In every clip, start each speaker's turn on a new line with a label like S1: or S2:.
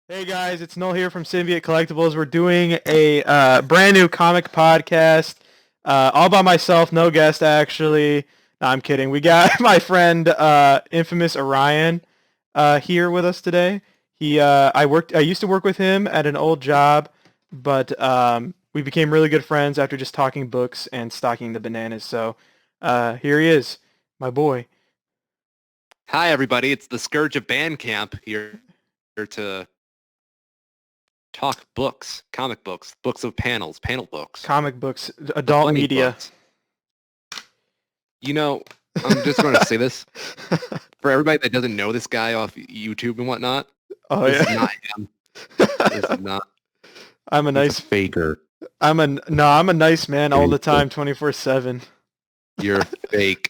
S1: Hey guys, it's Knull here from Symbiote Collectibles. We're doing a brand new comic podcast, all by myself, no guest actually. No, I'm kidding. We got my friend, infamous Orion, here with us today. I used to work with him at an old job, but we became really good friends after just talking books and stocking the bananas. So here he is, my boy.
S2: Hi, everybody. It's the Scourge of Bandcamp here to talk books, comic books, books of panels, panel books,
S1: Comic books,
S2: the
S1: adult
S2: funny
S1: media.
S2: books. You know, I'm just going to say this for everybody that doesn't know this guy off YouTube and whatnot.
S1: Oh
S2: This
S1: yeah.
S2: is not him. This is not.
S1: I'm a
S2: He's a
S1: nice
S2: faker.
S1: I'm a nice man all the
S2: Faker.
S1: time, 24/7.
S2: You're fake.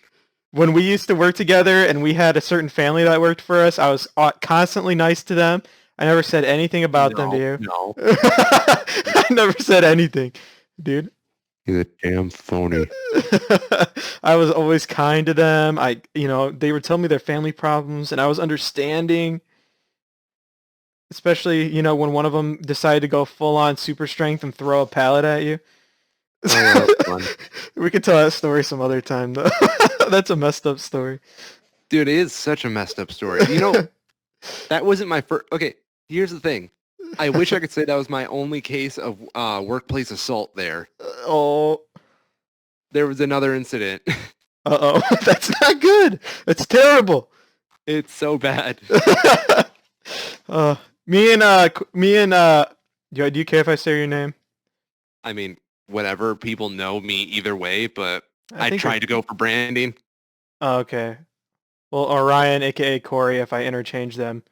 S1: When we used to work together and we had a certain family that worked for us, I was constantly nice to them. I never said anything about them to
S2: No,
S1: you.
S2: no.
S1: I never said anything, dude.
S2: He's a damn phony.
S1: I was always kind to them. They would tell me their family problems and I was understanding, especially, when one of them decided to go full on super strength and throw a pallet at you.
S2: Oh, yeah, that's fun.
S1: We could tell that story some other time, though. That's a messed up story.
S2: Dude, it is such a messed up story. That wasn't my first. Okay, here's the thing. I wish I could say that was my only case of workplace assault there.
S1: Oh,
S2: There was another incident.
S1: uh-oh. That's not good. That's terrible.
S2: It's so bad.
S1: uh, do you care if I say your name?
S2: I mean, whatever. People know me either way, but
S1: I
S2: I
S1: think
S2: tried to go for branding.
S1: oh, okay. Well, Orion, aka Corey, if I interchange them.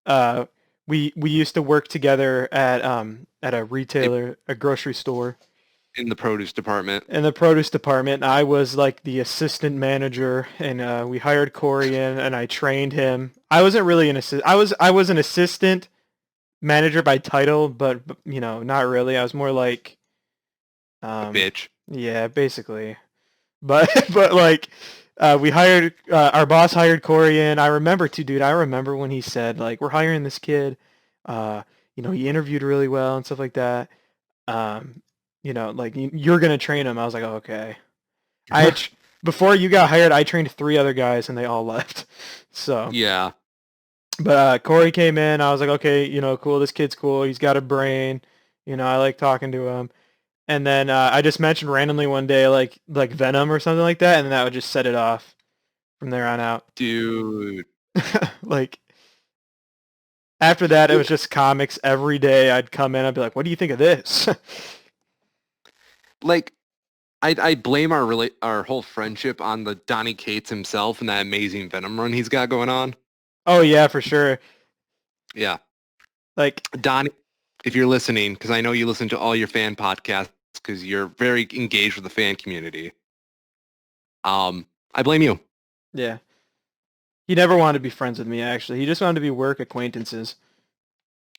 S1: Uh, we used to work together at a retailer, a grocery store.
S2: In the produce department.
S1: In the produce department. I was like the assistant manager, and we hired Corey in, and I trained him. I wasn't really an assistant. I was an assistant manager by title, but not really. I was more like,
S2: A bitch.
S1: yeah, basically. But but like, we hired our boss hired Corey in. I remember too, dude. I remember when he said like, we're hiring this kid. He interviewed really well and stuff like that. Um, like you're gonna train him. I was like, oh, okay. I had, before you got hired, I trained 3 other guys and they all left. So,
S2: Yeah.
S1: but Corey came in. I was like, okay, cool. This kid's cool. He's got a brain. I like talking to him. And then I just mentioned randomly one day like Venom or something like that, and then that would just set it off from there on out.
S2: Dude.
S1: Like after that, it was just comics every day. I'd come in. I'd be like, "What do you think of this?"
S2: Like, I blame our whole friendship on the Donny Cates himself and that amazing Venom run he's got going on.
S1: Oh yeah, for sure.
S2: Yeah.
S1: Like
S2: Donnie, if you're listening, because I know you listen to all your fan podcasts because you're very engaged with the fan community. I blame you.
S1: yeah, he never wanted to be friends with me. Actually, he just wanted to be work acquaintances.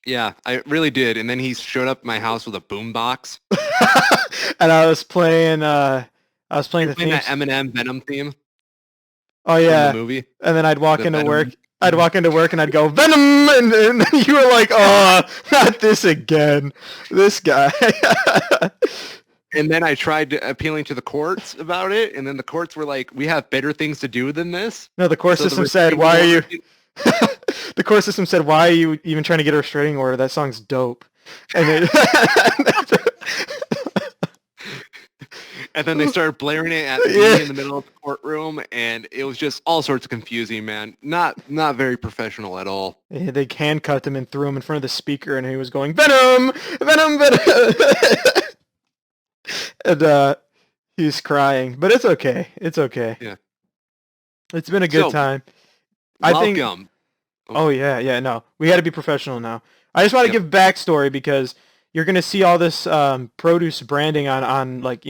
S2: Yeah, I really did. And then he showed up at my house with a boombox.
S1: And I was playing
S2: You're
S1: the
S2: playing that
S1: themes.
S2: Eminem Venom theme
S1: Oh
S2: from the
S1: yeah,
S2: movie.
S1: and then I'd walk
S2: The
S1: into
S2: Venom.
S1: work. I'd walk into work and I'd go Venom, and you were like, "Oh, not this again, this guy."
S2: And then I tried appealing to the courts about it, and then the courts were like, "We have better things to do than this."
S1: No, the court
S2: So the
S1: system said,
S2: restraining
S1: "Why are you?"
S2: order-
S1: The court system said, "Why are you even trying to get a restraining order? That song's dope." And it,
S2: And then they started blaring it at
S1: yeah,
S2: me in the middle of the courtroom, and it was just all sorts of confusing, man. Not very professional at all.
S1: they handcuffed him and threw him in front of the speaker, and he was going Venom, Venom, Venom, and he's crying, but it's okay. It's okay.
S2: Yeah.
S1: It's been a good
S2: So,
S1: time. I think.
S2: welcome.
S1: Oh yeah, yeah. No, we got to be professional now. I just want to
S2: Yep.
S1: give backstory because you're gonna see all this produce branding on like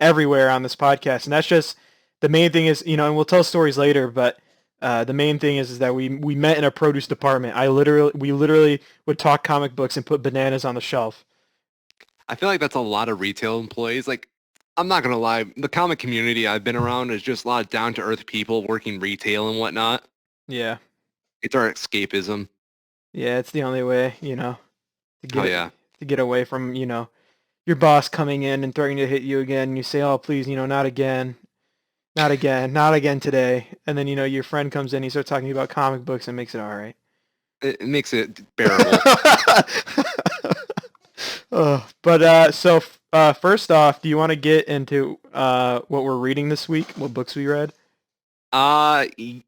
S1: everywhere on this podcast, and that's just the main thing is and we'll tell stories later, but the main thing is that we met in a produce department. We literally would talk comic books and put bananas on the shelf.
S2: I feel like that's a lot of retail employees. Like, I'm not gonna lie, the comic community I've been around is just a lot of down to earth people working retail and whatnot.
S1: Yeah.
S2: It's our escapism.
S1: Yeah, it's the only way, to
S2: Oh
S1: get it,
S2: yeah.
S1: to get away from, your boss coming in and threatening to hit you again. And you say, "Oh, please, not again, not again, not again today." And then, your friend comes in, he starts talking to you about comic books and makes it all right.
S2: It makes it bearable.
S1: But first off, do you want to get into what we're reading this week? What books we read?
S2: Y-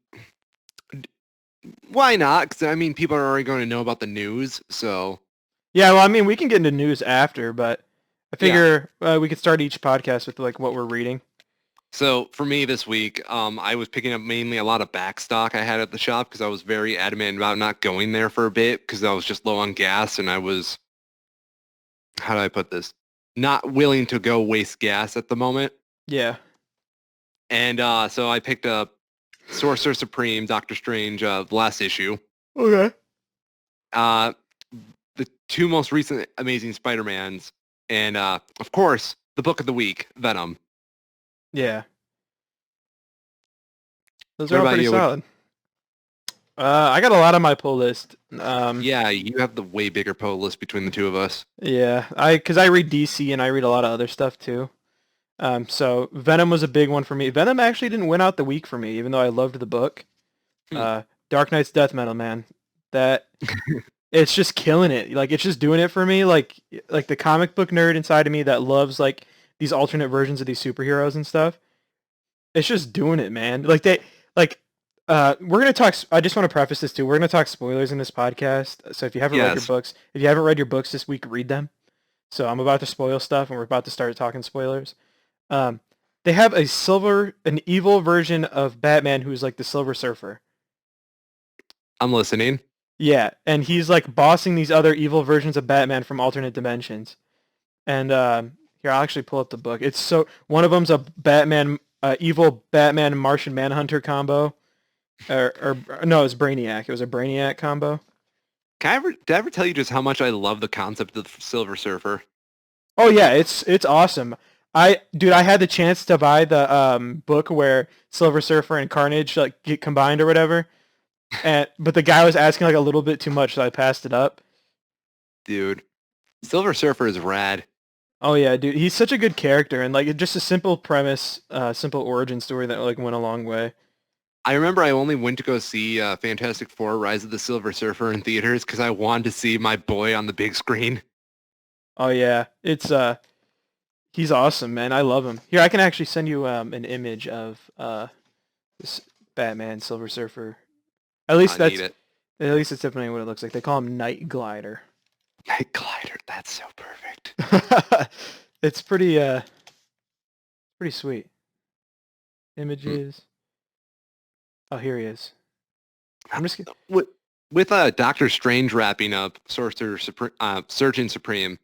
S2: why not? Because I mean, people are already going to know about the news, so
S1: Yeah, well, I mean, we can get into news after, but I
S2: yeah.
S1: figure we could start each podcast with like what we're reading.
S2: So for me this week, I was picking up mainly a lot of back stock I had at the shop because I was very adamant about not going there for a bit because I was just low on gas and I was, how do I put this? Not willing to go waste gas at the moment.
S1: Yeah.
S2: And so I picked up Sorcerer Supreme, Doctor Strange, the last issue.
S1: Okay.
S2: Uh, the two most recent Amazing Spider-Mans, and of course, the book of the week, Venom.
S1: Yeah. Those
S2: What
S1: are all
S2: about
S1: pretty
S2: you?
S1: solid. I got a lot on my pull list.
S2: Yeah, you have the way bigger poll list between the two of us.
S1: Yeah, because I read DC and I read a lot of other stuff too. So Venom was a big one for me. Venom actually didn't win out the week for me, even though I loved the book.
S2: Hmm.
S1: Dark Knight's Death Metal, man. That it's just killing it. Like it's just doing it for me. Like the comic book nerd inside of me that loves like these alternate versions of these superheroes and stuff. It's just doing it, man. Like we're gonna talk. I just want to preface this too. We're gonna talk spoilers in this podcast. So if you haven't read your
S2: Yes.
S1: books, if you haven't read your books this week, read them. So I'm about to spoil stuff, and we're about to start talking spoilers. Um, they have an evil version of Batman who's like the Silver Surfer.
S2: I'm listening.
S1: Yeah, and he's like bossing these other evil versions of Batman from alternate dimensions. And here, I'll actually pull up the book. It's so one of them's a evil Batman Martian Manhunter combo, or no, it's Brainiac. It was a Brainiac combo.
S2: Did I ever tell you just how much I love the concept of the Silver Surfer?
S1: Oh yeah, it's awesome. I had the chance to buy the book where Silver Surfer and Carnage like get combined or whatever, but the guy was asking like a little bit too much, so I passed it up.
S2: Dude, Silver Surfer is rad.
S1: Oh yeah, dude, he's such a good character and like just a simple premise, simple origin story that like went a long way.
S2: I remember I only went to go see Fantastic Four: Rise of the Silver Surfer in theaters because I wanted to see my boy on the big screen.
S1: Oh yeah, it's he's awesome, man. I love him. Here, I can actually send you an image of this Batman Silver Surfer. At least
S2: I need
S1: that's
S2: it.
S1: at least it's definitely what it looks like. They call him Night Glider.
S2: Night Glider, that's so perfect.
S1: It's pretty sweet.
S2: Hmm.
S1: Images. Oh, here he is. I'm just kidding.
S2: With Doctor Strange wrapping up Surgeon Supreme,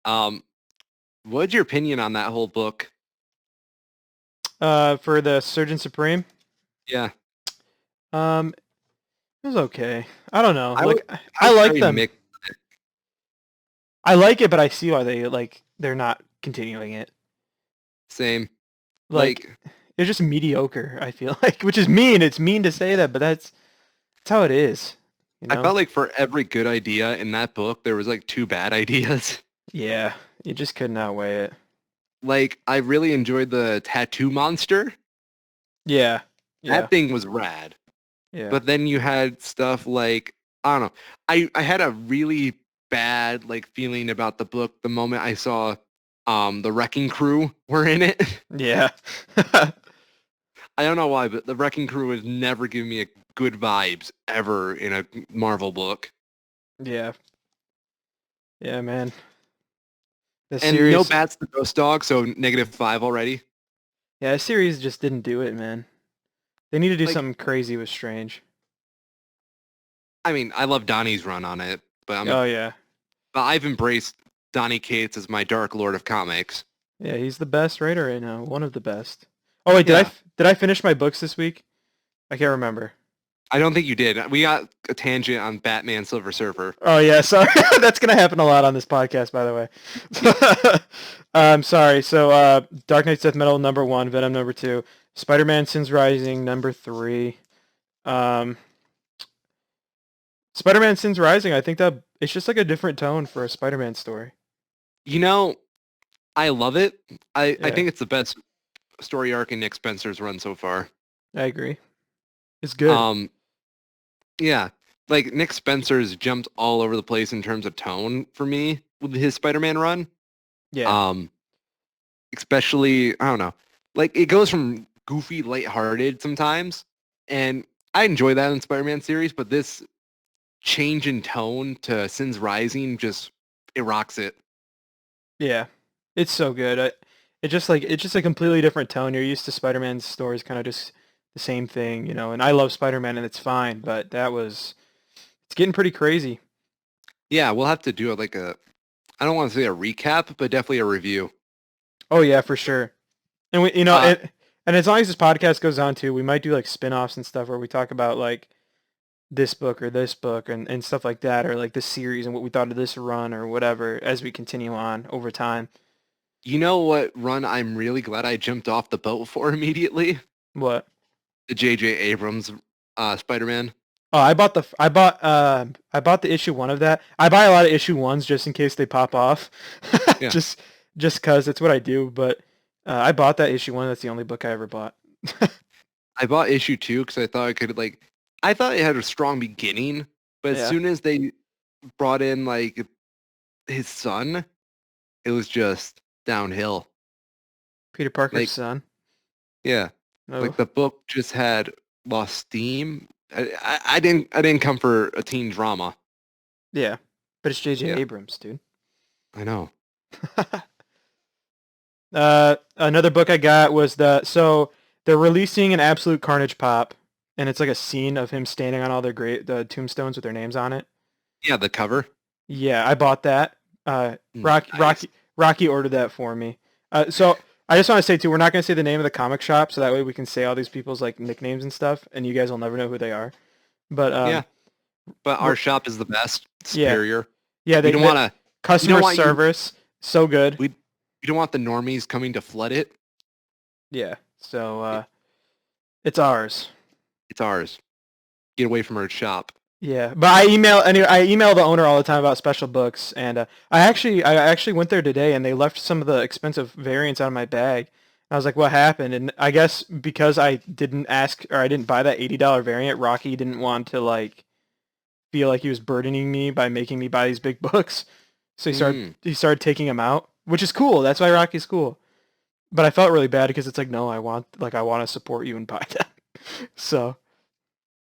S2: um, what's your opinion on that whole book?
S1: For the Surgeon Supreme.
S2: Yeah,
S1: Um, it was okay. I don't know.
S2: I was, I
S1: I
S2: was
S1: like
S2: very
S1: them.
S2: mixed.
S1: I like it, but I see why they're not continuing it.
S2: Same.
S1: Like
S2: Like,
S1: it's just mediocre. I feel like, which is mean. It's mean to say that, but that's how it is. You
S2: I
S1: know?
S2: felt like for every good idea in that book, there was like two bad ideas.
S1: Yeah. You just couldn't outweigh it.
S2: Like, I really enjoyed the tattoo monster.
S1: Yeah. Yeah.
S2: That thing was rad.
S1: Yeah.
S2: But then you had stuff like, I don't know. I had a really bad like feeling about the book the moment I saw the Wrecking Crew were in it.
S1: Yeah.
S2: I don't know why, but the Wrecking Crew has never given me a good vibes ever in a Marvel book.
S1: Yeah. Yeah, man. The
S2: And no
S1: series,
S2: bats to Ghost Dog, so -5 already.
S1: yeah, the series just didn't do it, man. They need to do
S2: Like,
S1: something crazy with Strange.
S2: I mean, I love Donnie's run on it,
S1: Oh yeah,
S2: but I've embraced Donnie Cates as my Dark Lord of comics.
S1: yeah, he's the best writer right now. One of the best. Oh wait,
S2: Yeah,
S1: did I finish my books this week? I can't remember.
S2: I don't think you did. We got a tangent on Batman Silver Surfer.
S1: Oh yeah, sorry. That's gonna happen a lot on this podcast, by the way. Sorry. So, Dark Knight's Death Metal #1, Venom #2, Spider-Man Sins Rising #3. Um, Spider-Man Sins Rising, I think that it's just like a different tone for a Spider-Man story.
S2: You know, I love it. I
S1: Yeah,
S2: think it's the best story arc in Nick Spencer's run so far.
S1: I agree. It's good.
S2: Um, yeah, like Nick Spencer's jumped all over the place in terms of tone for me with his Spider-Man run.
S1: Yeah,
S2: Um, especially I don't know, like it goes from goofy, lighthearted sometimes, and I enjoy that in Spider-Man series. But this change in tone to Sins Rising just it rocks it.
S1: yeah. It's so good. It's just a completely different tone. You're used to Spider-Man's stories kind of just the same thing, you know. And I love Spider-Man and it's fine, but it's getting pretty crazy.
S2: Yeah, we'll have to do it like a I don't want to say a recap, but definitely a review.
S1: Oh yeah, for sure. And we, you know,
S2: Uh,
S1: and as long as this podcast goes on too, we might do like spin-offs and stuff where we talk about like this book and stuff like that, or like this series and what we thought of this run or whatever as we continue on over time.
S2: you know what run I'm really glad I jumped off the boat for immediately?
S1: What?
S2: The J.J. Abrams Spider-Man.
S1: Oh, I bought the issue one of that. I buy a lot of issue ones just in case they pop off.
S2: Yeah,
S1: just just cause that's what I do. But I bought that issue one. That's the only book I ever bought.
S2: I bought issue 2 because I thought I could like I thought it had a strong beginning, but as
S1: Yeah,
S2: soon as they brought in like his son, it was just downhill.
S1: Peter Parker's
S2: Like
S1: son.
S2: yeah,
S1: Oh,
S2: like the book just had lost steam. I didn't come for a teen drama.
S1: yeah. But it's J.J.
S2: Yeah,
S1: Abrams, dude.
S2: I know.
S1: Another book I got was so they're releasing an Absolute Carnage pop, and it's like a scene of him standing on all the tombstones with their names on it.
S2: Yeah, the cover.
S1: Yeah, I bought that.
S2: Nice.
S1: Rocky ordered that for me. So I just want to say too, we're not going to say the name of the comic shop, so that way we can say all these people's like nicknames and stuff, and you guys will never know who they are. But
S2: Yeah, but our
S1: we're,
S2: shop is the best,
S1: yeah,
S2: superior.
S1: yeah,
S2: We don't want to. We don't
S1: customer
S2: want you.
S1: service so good.
S2: We don't want the normies coming to flood it.
S1: Yeah, so
S2: It-
S1: it's ours.
S2: It's ours. Get away from our shop.
S1: Yeah, but I email the owner all the time about special books, and I actually went there today, and they left some of the expensive variants out of my bag. I was like, "What happened?" And I guess because I didn't ask or I didn't buy that $80 variant, Rocky didn't want to like feel like he was burdening me by making me buy these big books, so
S2: Mm,
S1: he started taking them out, which is cool. That's why Rocky's cool. But I felt really bad because it's like, no, I want to support you and buy them. So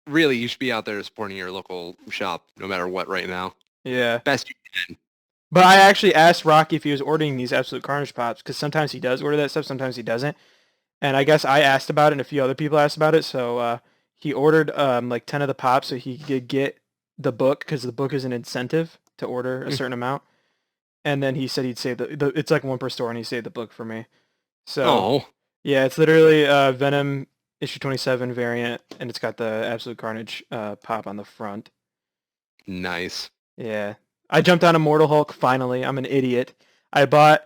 S2: really, you should be out there supporting your local shop, no matter what. Right now,
S1: yeah.
S2: best you can.
S1: But I actually asked Rocky if he was ordering these Absolute Carnage pops because sometimes he does order that stuff, sometimes he doesn't. And I guess I asked about it, and a few other people asked about it. So he ordered like 10 of the pops so he could get the book because the book is an incentive to order a
S2: Mm.
S1: certain amount. And then he said he'd save it's like one per store, and he saved the book for me. So
S2: Oh,
S1: yeah, it's literally Venom issue 27 variant, and it's got the Absolute Carnage pop on the front.
S2: nice.
S1: Yeah. I jumped on Immortal Hulk finally. I'm an idiot. I bought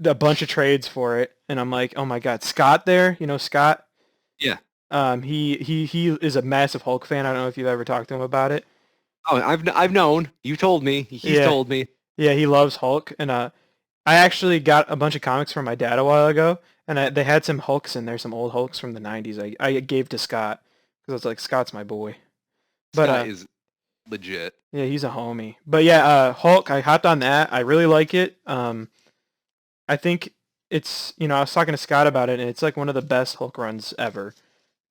S1: a bunch of trades for it, and I'm like, oh my god, Scott there, you know Scott?
S2: Yeah.
S1: He is a massive Hulk fan. I don't know if you've ever talked to him about it.
S2: Oh, I've known. You told me. He's
S1: Yeah.
S2: told me.
S1: Yeah, he loves Hulk, and I actually got a bunch of comics from my dad a while ago, and they had some Hulks in there, some old Hulks from the 90s. I gave to Scott because I was like, Scott's my boy. But
S2: Scott is legit.
S1: yeah, he's a homie. But yeah, Hulk, I hopped on that. I really like it. I think it's, you know, I was talking to Scott about it, and it's like one of the best Hulk runs ever.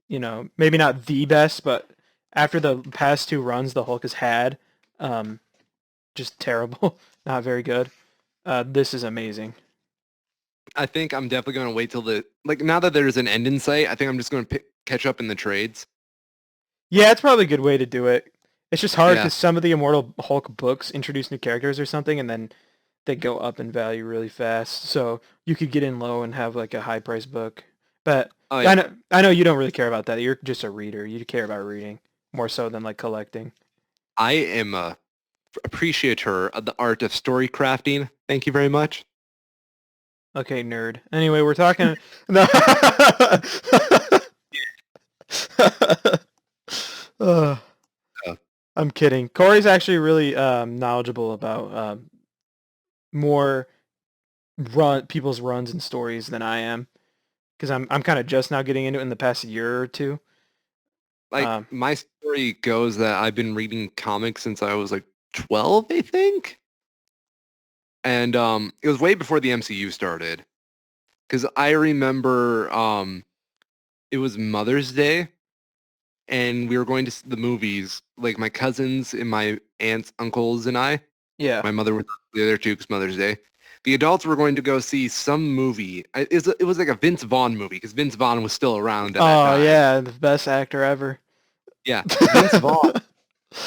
S1: You know, maybe not the best, but after the past two runs the Hulk has had, um, just terrible, not very good. This is amazing.
S2: I think I'm definitely going to wait till the like now that there's an end in sight. I think I'm just going to catch up in the trades.
S1: Yeah, it's probably a good way to do it. It's just hard
S2: Yeah.
S1: because some of the Immortal Hulk books introduce new characters or something, and then they go up in value really fast. So you could get in low and have like a high price book. But
S2: Oh yeah.
S1: I know you don't really care about that. You're just a reader. You care about reading more so than like collecting.
S2: I am a appreciator of the art of story crafting. Thank you very much.
S1: Okay, nerd. Anyway, we're talking. No. Ugh.
S2: Uh,
S1: I'm kidding. Corey's actually really knowledgeable about more people's runs and stories than I am because I'm kind of just now getting into it in the past year or two.
S2: Like my story goes that I've been reading comics since I was like 12, I think. And it was way before the MCU started. Because I remember it was Mother's Day and we were going to the movies, like my cousins and my aunts, uncles, and I.
S1: Yeah.
S2: My mother was there too because Mother's Day. The adults were going to go see some movie. It was like a Vince Vaughn movie because Vince Vaughn was still around at that
S1: Oh
S2: time.
S1: yeah, the best actor ever.
S2: Yeah, Vince Vaughn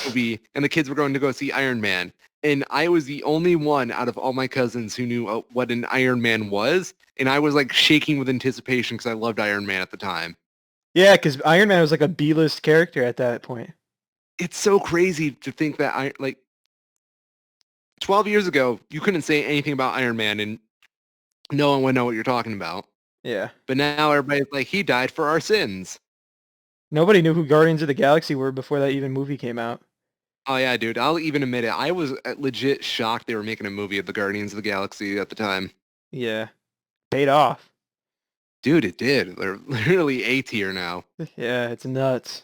S2: movie, and the kids were going to go see Iron Man. And I was the only one out of all my cousins who knew what an Iron Man was. And I was like shaking with anticipation because I loved Iron Man at the time.
S1: Yeah, because Iron Man was like a B-list character at that point.
S2: It's so crazy to think that 12 years ago, you couldn't say anything about Iron Man and no one would know what you're talking about.
S1: Yeah.
S2: But now everybody's like, he died for our sins.
S1: Nobody knew who Guardians of the Galaxy were before that even movie came out.
S2: Oh yeah, dude. I'll even admit it. I was legit shocked they were making a movie of the Guardians of the Galaxy at the time.
S1: Yeah. Paid off.
S2: Dude, it did. They're literally A tier now.
S1: Yeah, it's nuts.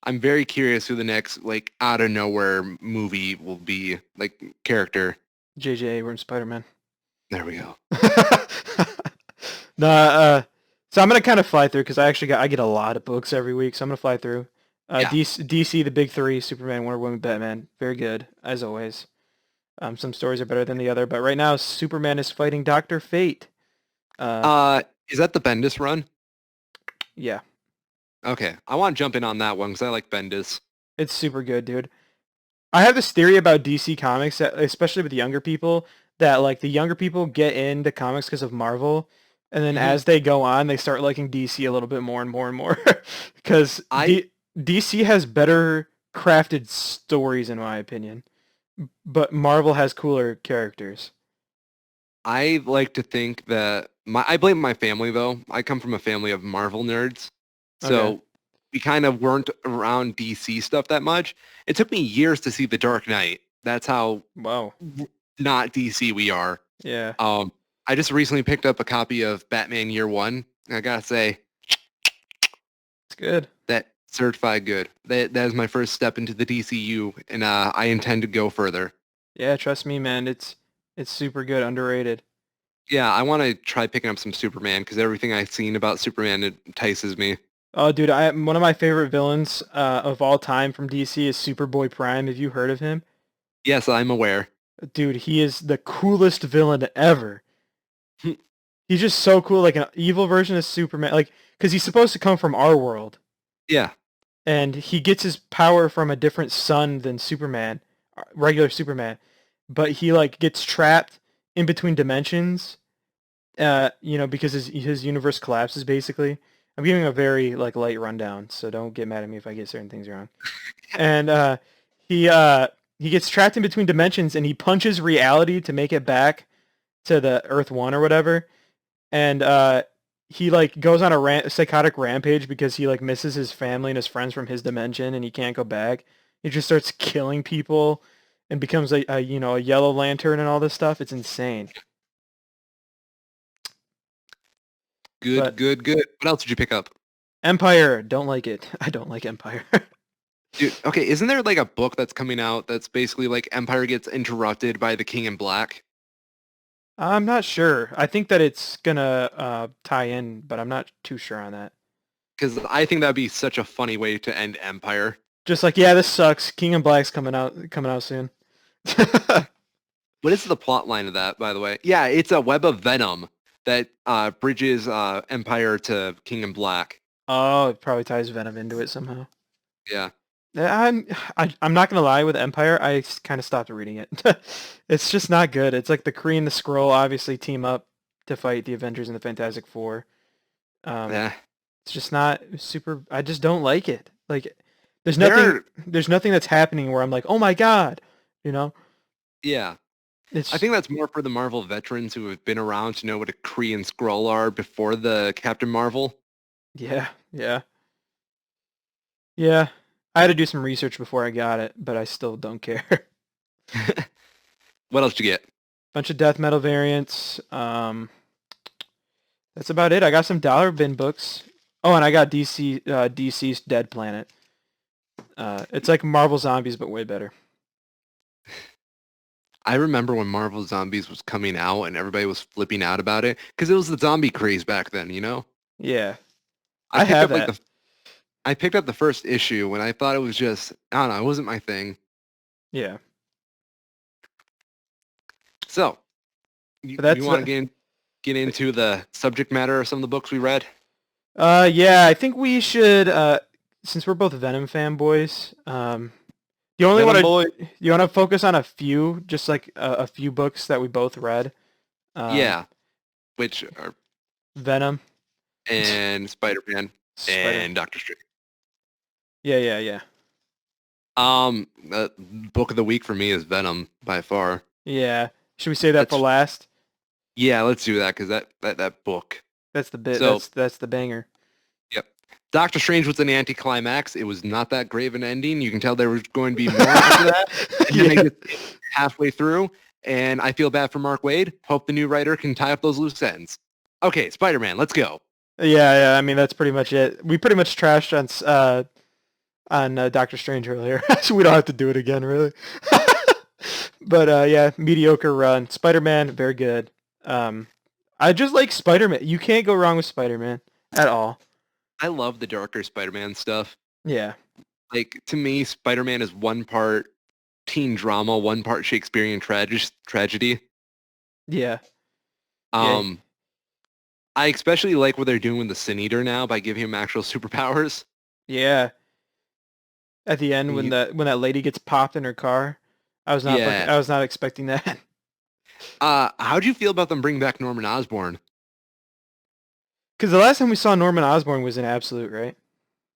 S2: I'm very curious who the next, like, out of nowhere movie will be, like, character.
S1: J.J. Abrams Spider-Man.
S2: There we go.
S1: So I'm gonna kind of fly through because I get a lot of books every week, so I'm gonna fly through.
S2: Yeah.
S1: DC, the big three: Superman, Wonder Woman, Batman. Very good as always. Some stories are better than the other, but right now Superman is fighting Dr. Fate.
S2: Is that the Bendis run?
S1: Yeah.
S2: Okay, I want to jump in on that one because I like Bendis.
S1: It's super good, dude. I have this theory about DC Comics, that, especially with younger people, that like the younger people get into comics because of Marvel, and then as they go on, they start liking DC a little bit more and more and more. Because DC has better crafted stories, in my opinion, but Marvel has cooler characters.
S2: I like to think that I blame my family though. I come from a family of Marvel nerds, so
S1: Okay.
S2: we kind of weren't around DC stuff that much. It took me years to see The Dark Knight. That's how
S1: Wow.
S2: not DC we are.
S1: Yeah.
S2: I just recently picked up a copy of Batman Year One. And I gotta say,
S1: It's good.
S2: that certified good. That is my first step into the DCU, and I intend to go further.
S1: Yeah, trust me, man. It's super good, underrated.
S2: Yeah, I want to try picking up some Superman because everything I've seen about Superman entices me.
S1: Oh, dude, one of my favorite villains of all time from DC is Superboy Prime. Have you heard of him?
S2: Yes, I'm aware.
S1: Dude, he is the coolest villain ever. He's just so cool, like an evil version of Superman, like because he's supposed to come from our world,
S2: Yeah.
S1: and he gets his power from a different sun than Superman, regular Superman, but he like gets trapped in between dimensions, because his universe collapses basically. I'm giving a very like light rundown, so don't get mad at me if I get certain things wrong. And he gets trapped in between dimensions, and he punches reality to make it back to the Earth One or whatever. And he like goes on a psychotic rampage because he like misses his family and his friends from his dimension, and he can't go back. He just starts killing people and becomes a Yellow Lantern and all this stuff. It's insane.
S2: Good. What else did you pick up?
S1: Empire, don't like it. I don't like Empire.
S2: Dude, okay, isn't there like a book that's coming out that's basically like Empire gets interrupted by the King in Black?
S1: I'm not sure. I think that it's gonna tie in, but I'm not too sure on that.
S2: Because I think that'd be such a funny way to end Empire.
S1: Just like, yeah, this sucks. King and Black's coming out soon.
S2: What is the plot line of that, by the way? Yeah, it's a web of venom that bridges Empire to King in Black.
S1: Oh, it probably ties Venom into it somehow.
S2: Yeah.
S1: I'm not gonna lie, with Empire, I kind of stopped reading it. It's just not good. It's like the Kree and the Skrull obviously team up to fight the Avengers and the Fantastic Four.
S2: Yeah.
S1: It's just not super. I just don't like it. Like, there's nothing that's happening where I'm like, oh my god, you know.
S2: Yeah. I think that's more for the Marvel veterans who have been around to know what a Kree and Skrull are before the Captain Marvel.
S1: Yeah. I had to do some research before I got it, but I still don't care.
S2: What else did you get?
S1: Bunch of death metal variants. That's about it. I got some dollar bin books. Oh, and I got DC's Dead Planet. It's like Marvel Zombies, but way better.
S2: I remember when Marvel Zombies was coming out and everybody was flipping out about it because it was the zombie craze back then, you know?
S1: Yeah,
S2: I
S1: I
S2: picked
S1: have
S2: up like
S1: that.
S2: I picked up the first issue when I thought it was just, I don't know, it wasn't my thing.
S1: Yeah,
S2: So,
S1: but
S2: you
S1: that's
S2: want to get into the subject matter of some of the books we read?
S1: yeah. I think we should since we're both Venom fanboys. You only want
S2: Venom
S1: to
S2: Boy?
S1: you want to focus on a few, just like a few books that we both read. Um,
S2: Yeah, which are
S1: Venom,
S2: and Spider-Man
S1: Spider.
S2: and Doctor Strange.
S1: Yeah.
S2: The book of the week for me is Venom by far.
S1: Yeah. Should we say that for
S2: That's
S1: last?
S2: Yeah, let's do that because that book.
S1: That's the bit.
S2: So,
S1: That's the banger.
S2: yep. Doctor Strange was an anticlimax. It was not that great of an ending. You can tell there was going to be more after that. And then they
S1: Yeah.
S2: just halfway through. And I feel bad for Mark Waid. Hope the new writer can tie up those loose ends. Okay, Spider-Man, let's go.
S1: Yeah. I mean, that's pretty much it. We pretty much trashed on Doctor Strange earlier, so we don't have to do it again, really. But yeah, mediocre run. Spider-Man, very good. I just like Spider-Man. You can't go wrong with Spider-Man at all.
S2: I love the darker Spider-Man stuff.
S1: Yeah.
S2: Like, to me, Spider-Man is one part teen drama, one part Shakespearean tragedy.
S1: Yeah.
S2: Um, I especially like what they're doing with the Sin Eater now by giving him actual superpowers.
S1: Yeah. At the end, when
S2: He-
S1: that lady gets popped in her car,
S2: Yeah.
S1: I was not expecting that.
S2: How do you feel about them bringing back Norman Osborn?
S1: Because the last time we saw Norman Osborn was in Absolute, right?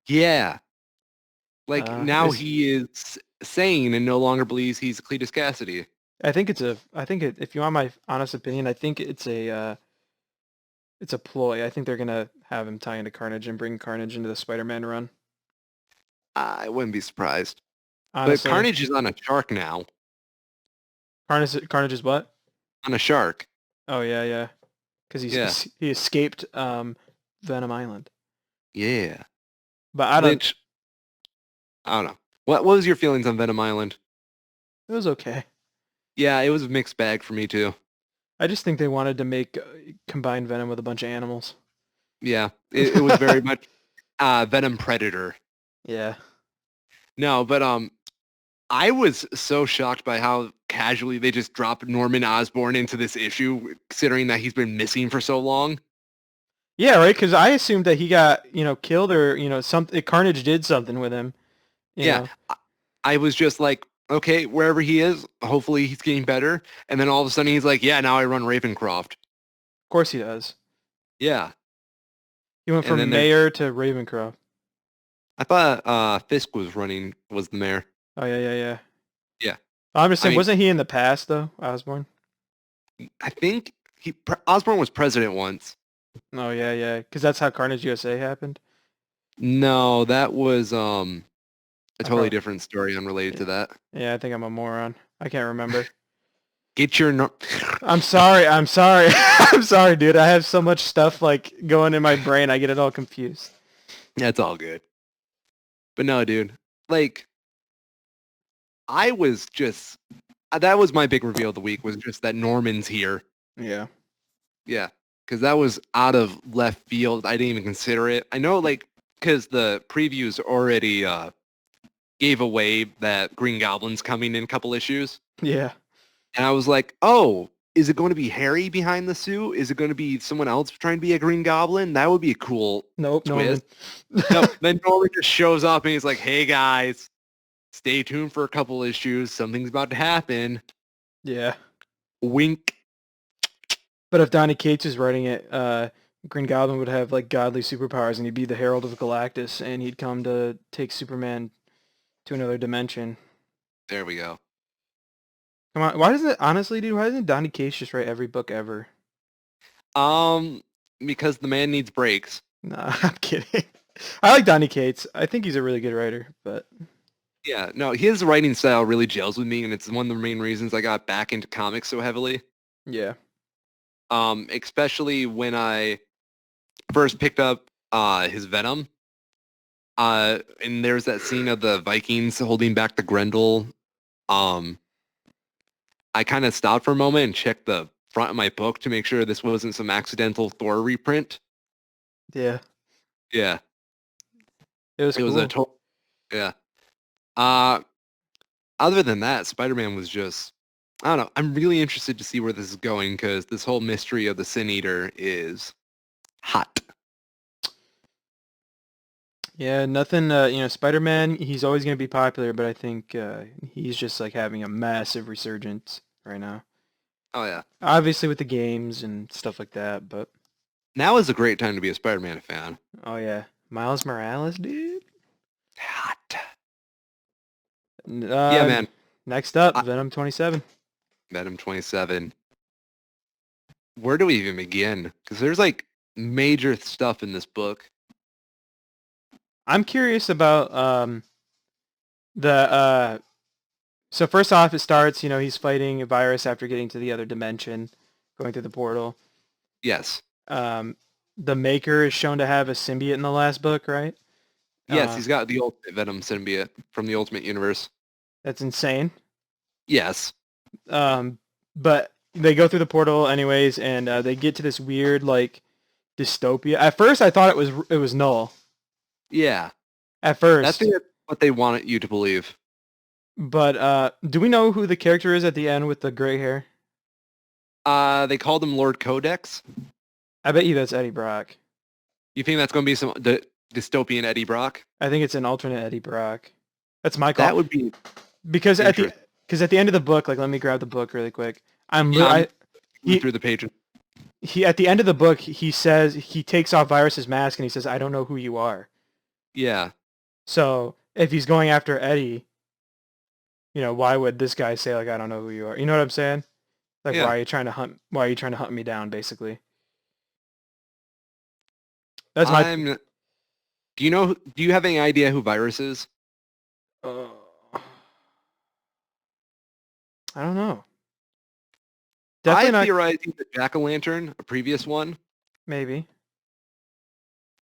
S2: Yeah. Like, now
S1: Is
S2: he is sane and no longer believes he's Cletus Cassidy.
S1: I think if you want my honest opinion, I think it's a ploy. I think they're gonna have him tie into Carnage and bring Carnage into the Spider-Man run.
S2: I wouldn't be surprised. But
S1: Honestly,
S2: Carnage is on a shark now.
S1: Carnage is what?
S2: On a shark.
S1: Oh yeah, because
S2: Yeah.
S1: he escaped Venom Island.
S2: Yeah.
S1: But I don't.
S2: Which, I don't know. What was your feelings on Venom Island?
S1: It was okay.
S2: Yeah, it was a mixed bag for me too.
S1: I just think they wanted to make combine Venom with a bunch of animals.
S2: Yeah, it was very much Venom Predator.
S1: Yeah.
S2: No, but I was so shocked by how casually they just dropped Norman Osborn into this issue, considering that he's been missing for so long.
S1: Yeah, right. Because I assumed that he got killed or something. Carnage did something with him. You
S2: Yeah,
S1: know.
S2: I was just like, okay, wherever he is, hopefully he's getting better. And then all of a sudden he's like, yeah, now I run Ravencroft.
S1: Of course he does.
S2: Yeah.
S1: He went
S2: And
S1: from
S2: then
S1: mayor to Ravencroft.
S2: I thought Fisk was the mayor.
S1: Oh yeah.
S2: Yeah.
S1: I'm just
S2: I
S1: saying,
S2: mean,
S1: wasn't he in the past though, Osborn?
S2: I think Osborn was president once.
S1: Oh yeah. Because that's how Carnage USA happened.
S2: No, that was a
S1: I
S2: totally
S1: probably,
S2: different story unrelated to that.
S1: yeah, I think I'm a moron. I can't remember.
S2: Get your
S1: I'm sorry. I'm sorry, dude. I have so much stuff like going in my brain. I get it all confused.
S2: That's all good. But no, dude. Like, I was just that was my big reveal of the week was just that Norman's here.
S1: Yeah.
S2: Yeah, because that was out of left field. I didn't even consider it. I know, like, because the previews already gave away that Green Goblin's coming in a couple issues,
S1: Yeah.
S2: and I was like, oh, is it going to be Harry behind the suit? Is it going to be someone else trying to be a Green Goblin? That would be a cool
S1: Nope.
S2: twist.
S1: Norman.
S2: No, then Norman just shows up and he's like, hey guys, stay tuned for a couple issues. Something's about to happen.
S1: Yeah.
S2: Wink.
S1: But if Donny Cates is writing it, Green Goblin would have like godly superpowers, and he'd be the Herald of Galactus, and he'd come to take Superman to another dimension.
S2: There we go.
S1: Come on, why doesn't honestly, dude? Why doesn't Donny Cates just write every book ever?
S2: Because the man needs breaks.
S1: Nah, I'm kidding. I like Donny Cates. I think he's a really good writer, but
S2: Yeah, no, his writing style really gels with me, and it's one of the main reasons I got back into comics so heavily.
S1: Yeah.
S2: Especially when I first picked up his Venom. And there's that scene of the Vikings holding back the Grendel. Um, I kind of stopped for a moment and checked the front of my book to make sure this wasn't some accidental Thor reprint.
S1: Yeah.
S2: Yeah,
S1: It was
S2: it was
S1: cool.
S2: a total. Yeah. Uh, Other than that, Spider-Man was just. I don't know. I'm really interested to see where this is going because this whole mystery of the Sin Eater is hot.
S1: Yeah, nothing. Spider-Man. He's always gonna be popular, but I think he's just like having a massive resurgence right now.
S2: Oh yeah.
S1: Obviously with the games and stuff like that, but
S2: Now is a great time to be a Spider-Man fan.
S1: oh yeah, Miles Morales, dude.
S2: Hot.
S1: N-
S2: Yeah,
S1: Uh,
S2: man.
S1: next up,
S2: I,
S1: Venom 27.
S2: Venom 27. Where do we even begin? Because there's like major stuff in this book.
S1: I'm curious about the So first off, it starts. He's fighting a virus after getting to the other dimension, going through the portal.
S2: Yes.
S1: Um, the Maker is shown to have a symbiote in the last book, right?
S2: Yes,
S1: Uh,
S2: he's got the ultimate Venom symbiote from the Ultimate Universe.
S1: that's insane.
S2: Yes.
S1: But they go through the portal anyways, and they get to this weird like dystopia. At first, I thought it was Knull.
S2: Yeah.
S1: At
S2: That's
S1: first,
S2: what they wanted you to believe.
S1: but do we know who the character is at the end with the gray hair?
S2: They called him Lord Codex.
S1: I bet you that's Eddie Brock.
S2: You think that's going to be some dystopian Eddie Brock?
S1: I think it's an alternate Eddie Brock. That's my call.
S2: That would be
S1: Because at the
S2: interesting.
S1: because at the end of the book, like let me grab the book really quick.
S2: Read through the page.
S1: He at the end of the book he says he takes off Virus's mask and he says, "I don't know who you are."
S2: Yeah.
S1: So if he's going after Eddie, why would this guy say like I don't know who you are? You know what I'm saying? Like
S2: Yeah.
S1: why are you trying to hunt me down, basically? That's my
S2: Do you have any idea who Virus is?
S1: I don't know. Definitely
S2: I
S1: not.
S2: theorized he's a Jack-o'-lantern, a previous one.
S1: Maybe.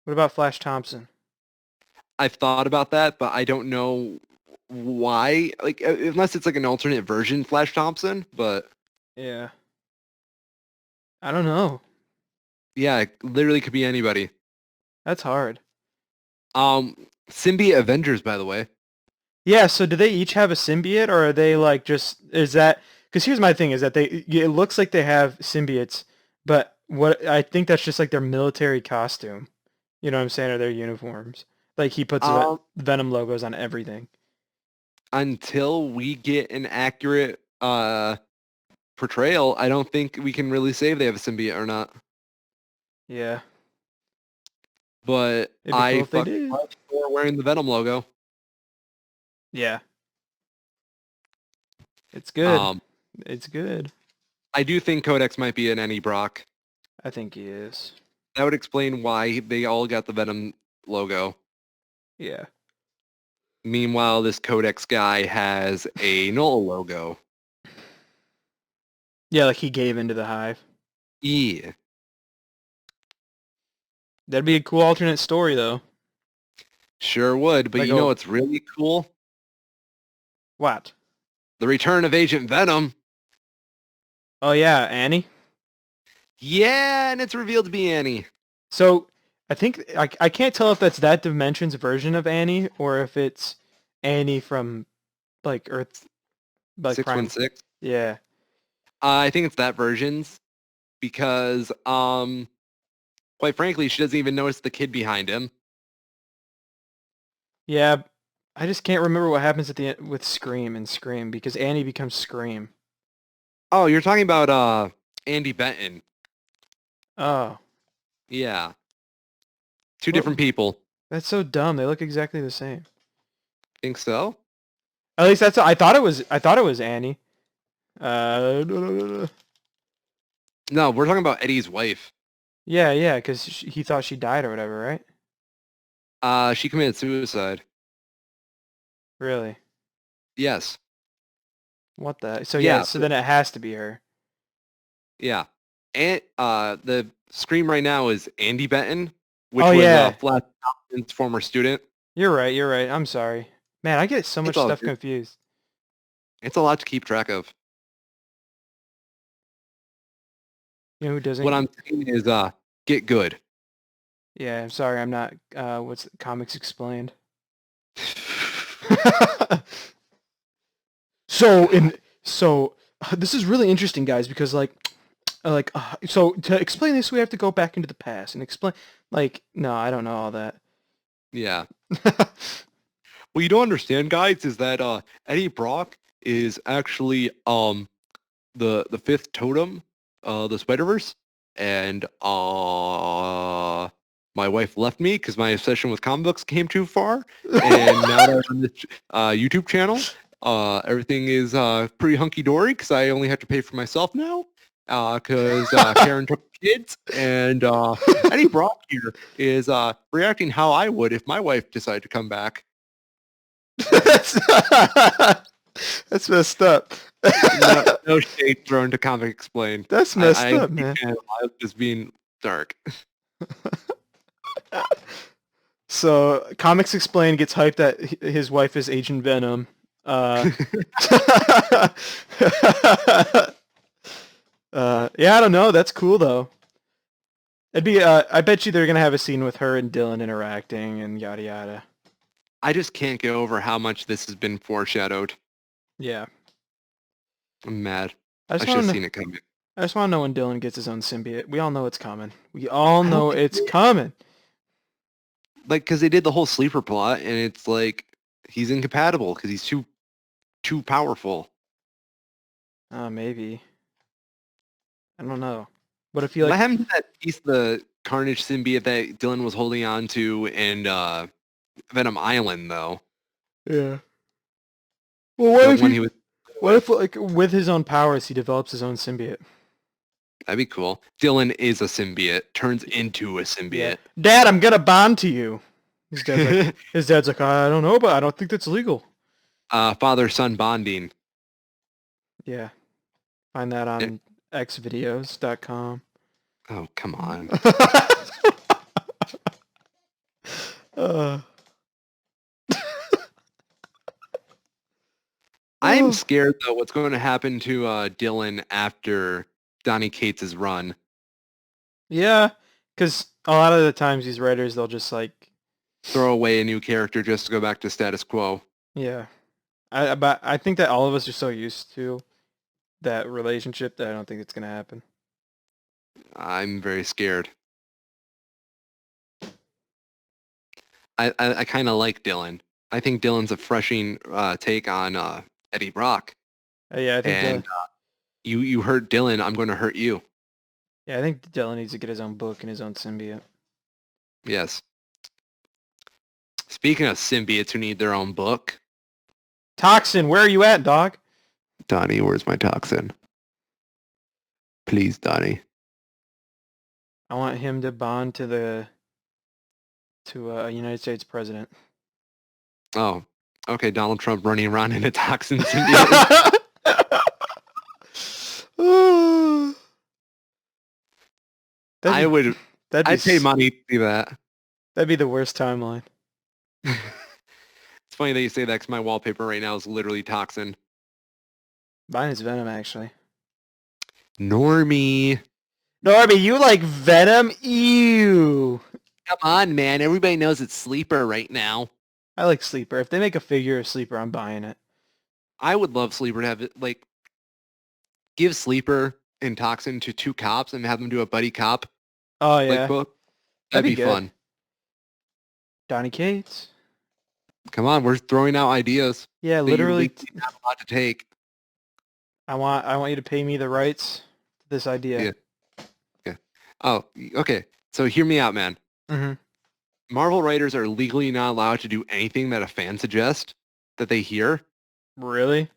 S1: What about Flash Thompson?
S2: I've thought about that, but I don't know why. Like, unless it's like an alternate version Flash Thompson, but
S1: Yeah. I don't know.
S2: yeah, it literally could be anybody.
S1: That's hard.
S2: Symbiote Avengers, by the way.
S1: Yeah, so do they each have a symbiote, or are they like just is that? Because here's my thing: is that it looks like they have symbiotes, but what I think that's just like their military costume. You know what I'm saying, or their uniforms. Like he puts Venom logos on everything.
S2: Until we get an accurate portrayal, I don't think we can really say if they have a symbiote or not.
S1: Yeah,
S2: But
S1: it'd be cool if they did.
S2: love Thor wearing the Venom logo.
S1: Yeah, it's good. It's good.
S2: I do think Codex might be an Eddie Brock.
S1: I think he is.
S2: That would explain why they all got the Venom logo.
S1: Yeah.
S2: Meanwhile, this Codex guy has a Knull logo.
S1: Yeah, like he gave into the hive.
S2: Yeah.
S1: That'd be a cool alternate story, though.
S2: Sure would, but
S1: Like
S2: you know what's really cool?
S1: What?
S2: The return of Agent Venom.
S1: Oh yeah, Annie.
S2: Yeah, and it's revealed to be Annie.
S1: So I think I can't tell if that's that dimension's version of Annie or if it's Annie from like Earth, like Prime.
S2: 616.
S1: Yeah.
S2: I think it's that version's because, quite frankly, she doesn't even notice the kid behind him.
S1: Yeah. I just can't remember what happens at the end with Scream because Annie becomes Scream.
S2: Oh, you're talking about Andy Benton.
S1: Oh.
S2: Yeah. Two different people.
S1: That's so dumb. They look exactly the same.
S2: Think so?
S1: At least I thought it was Annie.
S2: No, we're talking about Eddie's wife.
S1: Yeah, because he thought she died or whatever, right?
S2: She committed suicide.
S1: Really?
S2: Yes.
S1: What the? So
S2: Yeah.
S1: so then it has to be her.
S2: Yeah. And the scream right now is Andy Benton, which
S1: Oh,
S2: was
S1: yeah.
S2: Flash Thompson's former student.
S1: You're right. I'm sorry. Man, I get so much
S2: It's all
S1: stuff
S2: good.
S1: confused.
S2: It's a lot to keep track of.
S1: You know who doesn't?
S2: What I'm saying is get good.
S1: Yeah, I'm sorry. I'm not. What's Comics Explained? So this is really interesting, guys, because so to explain this, we have to go back into the past and explain. No, I don't know all that.
S2: Yeah. What you don't understand, guys, is that Eddie Brock is actually the fifth totem, the Spider-Verse, and my wife left me because my obsession with comic books came too far, and now that I'm on this YouTube channel, everything is pretty hunky-dory because I only have to pay for myself now because Karen took the kids, and Eddie Brock here is reacting how I would if my wife decided to come back.
S1: that's, that's messed up.
S2: No shade thrown to Comic Explained.
S1: That's messed up, man.
S2: I was just being dark.
S1: So Comics Explained gets hyped that his wife is Agent Venom. Yeah, I don't know. That's cool though. It'd be. I bet you they're gonna have a scene with her and Dylan interacting and yada yada.
S2: I just can't get over how much this has been foreshadowed.
S1: Yeah.
S2: I'm mad.
S1: I
S2: I
S1: just
S2: should
S1: want
S2: have
S1: to.
S2: seen it coming.
S1: I just want to know when Dylan gets his own symbiote. We all know it's coming. We all know it's coming.
S2: Like, because they did the whole sleeper plot, and it's like he's incompatible because he's too powerful.
S1: Maybe. I don't know. What if you
S2: What
S1: like?
S2: happened to that piece of the Carnage symbiote that Dylan was holding on to in Venom Island, though?
S1: Yeah. Well,
S2: When he was,
S1: what if like with his own powers he develops his own symbiote?
S2: that'd be cool. Dylan is a symbiote, turns into a symbiote.
S1: Yeah. Dad, I'm gonna bond to you. His dad's like, I don't know, but I don't think that's legal.
S2: Father-son bonding.
S1: Yeah. Find that on xvideos.com.
S2: Oh, come on. I'm scared, though, what's going to happen to Dylan after Donny Cates' run.
S1: Yeah, because a lot of the times these writers, they'll just like...
S2: Throw away a new character just to go back to status quo.
S1: Yeah. But I think that all of us are so used to that relationship that I don't think it's going to happen.
S2: I'm very scared. I kind of like Dylan. I think Dylan's a refreshing take on Eddie Brock.
S1: Yeah, I think...
S2: And you hurt Dylan, I'm going to hurt you.
S1: Yeah, I think Dylan needs to get his own book and his own symbiote.
S2: Yes. Speaking of symbiotes who need their own book.
S1: Toxin, where are you at, dog?
S2: Donnie, where's my toxin? Please, Donnie.
S1: I want him to bond to a United States president.
S2: Oh, okay. Donald Trump running around in a toxin symbiote. I'd pay money to see that.
S1: That'd be the worst timeline.
S2: It's funny that you say that because my wallpaper right now is literally toxin.
S1: Mine is Venom, actually.
S2: Normie,
S1: you like Venom? Ew.
S2: come on, man. Everybody knows it's Sleeper right now.
S1: I like Sleeper. If they make a figure of Sleeper, I'm buying it.
S2: I would love Sleeper to have it, like, give Sleeper and Toxin to two cops and have them do a buddy cop.
S1: Oh, yeah.
S2: Book. That'd be fun.
S1: Donny Cates.
S2: Come on, we're throwing out ideas.
S1: Yeah, literally.
S2: Not a lot to take.
S1: I want you to pay me the rights to this idea.
S2: Yeah. Oh, okay. So hear me out, man.
S1: Mm-hmm.
S2: Marvel writers are legally not allowed to do anything that a fan suggests that they hear.
S1: Really?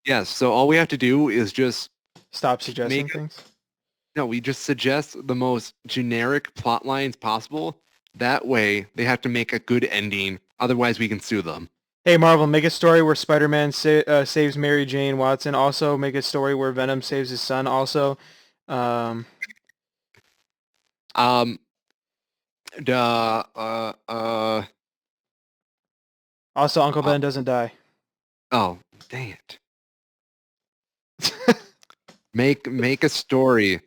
S2: Yes. So all we have to do is just
S1: stop suggesting things.
S2: No, we just suggest the most generic plot lines possible. That way, they have to make a good ending. Otherwise, we can sue them.
S1: Hey Marvel, make a story where Spider-Man saves Mary Jane Watson. Also, make a story where Venom saves his son. Also, um,
S2: Um, duh, uh, uh,
S1: also Uncle
S2: uh,
S1: Ben doesn't die.
S2: oh, dang it. Make a story,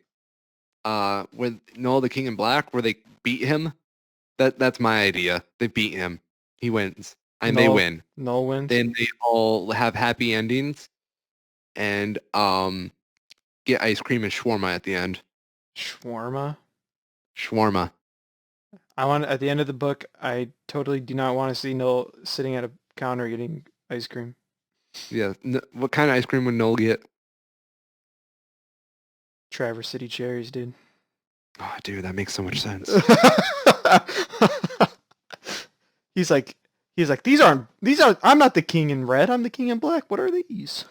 S2: with Knull the King in Black where they beat him. That's my idea. They beat him. He wins. And they
S1: Null,
S2: win.
S1: Null wins.
S2: Then they all have happy endings and get ice cream and shawarma at the end.
S1: Shawarma.
S2: Shawarma.
S1: I want at the end of the book. I totally do not want to see Null sitting at a counter eating ice cream.
S2: Yeah. What kind of ice cream would Knull get?
S1: Traverse City cherries, dude.
S2: Oh, dude, that makes so much sense.
S1: he's like, these aren't. I'm not the king in red. I'm the king in black. What are these?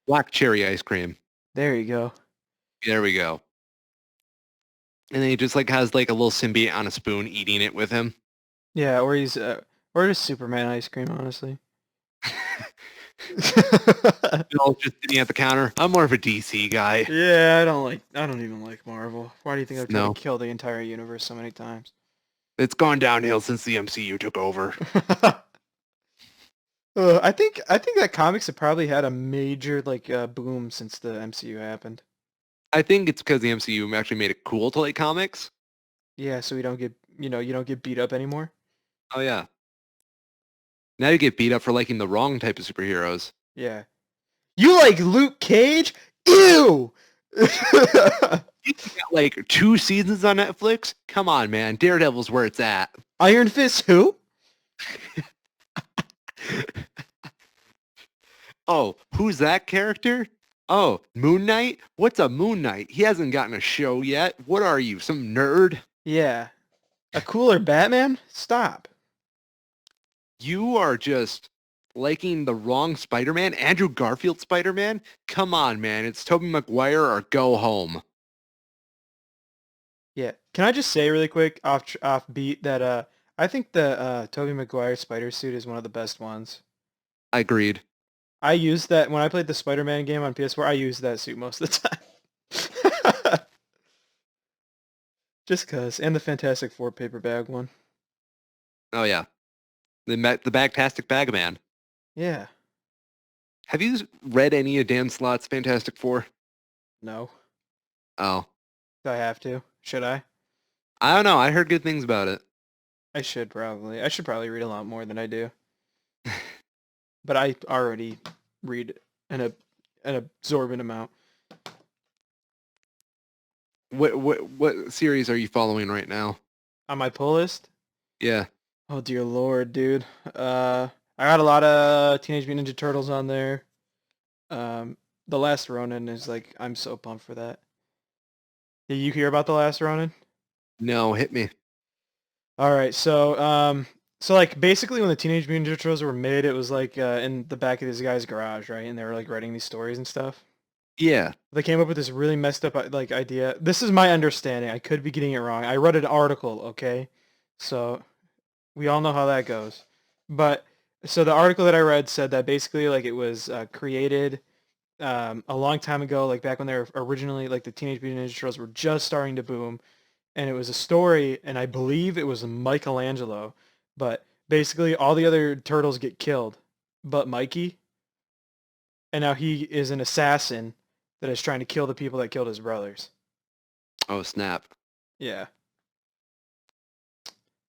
S2: Black cherry ice cream.
S1: There you go.
S2: There we go. And then he just like has like a little symbiote on a spoon eating it with him.
S1: Yeah, or just Superman ice cream, honestly.
S2: Knull just sitting at the counter. I'm more of a DC guy.
S1: Yeah, I don't even like Marvel. Why do you think I've tried
S2: No.
S1: to kill the entire universe so many times?
S2: It's gone downhill since the MCU took over.
S1: I think that comics have probably had a major boom since the MCU happened.
S2: I think it's because the MCU actually made it cool to like comics.
S1: Yeah, so we don't get you don't get beat up anymore.
S2: Oh yeah. Now you get beat up for liking the wrong type of superheroes.
S1: Yeah. You like Luke Cage? Ew!
S2: You got like 2 seasons on Netflix? Come on, man. Daredevil's where it's at.
S1: Iron Fist who?
S2: Oh, who's that character? Oh, Moon Knight? What's a Moon Knight? He hasn't gotten a show yet. What are you, some nerd?
S1: Yeah. A cooler Batman? Stop.
S2: You are just liking the wrong Spider-Man? Andrew Garfield Spider-Man? Come on, man. It's Tobey Maguire or go home.
S1: Yeah. Can I just say really quick off beat that I think the Tobey Maguire spider suit is one of the best ones.
S2: I agreed.
S1: I used that when I played the Spider-Man game on PS4. I used that suit most of the time. Just cuz. And the Fantastic Four paper bag one.
S2: Oh yeah. The Bagtastic Bagman.
S1: Yeah.
S2: Have you read any of Dan Slott's Fantastic Four?
S1: No.
S2: Oh.
S1: Do I have to? Should I?
S2: I don't know. I heard good things about it.
S1: I should probably. I should probably read a lot more than I do. But I already read an absorbent amount.
S2: What series are you following right now?
S1: On my pull list?
S2: Yeah.
S1: Oh dear lord, dude. I got a lot of Teenage Mutant Ninja Turtles on there. The Last Ronin is like I'm so pumped for that. Did you hear about The Last Ronin?
S2: No, hit me.
S1: All right, so like basically when the Teenage Mutant Ninja Turtles were made, it was like in the back of this guy's garage, right? And they were like writing these stories and stuff.
S2: Yeah.
S1: They came up with this really messed up like idea. This is my understanding. I could be getting it wrong. I read an article, okay? So we all know how that goes. But so the article that I read said that basically like it was created a long time ago, like back when they were originally like the Teenage Mutant Ninja Turtles were just starting to boom, and it was a story, and I believe it was Michelangelo, but basically all the other turtles get killed, but Mikey, and now he is an assassin that is trying to kill the people that killed his brothers.
S2: Oh, snap.
S1: Yeah.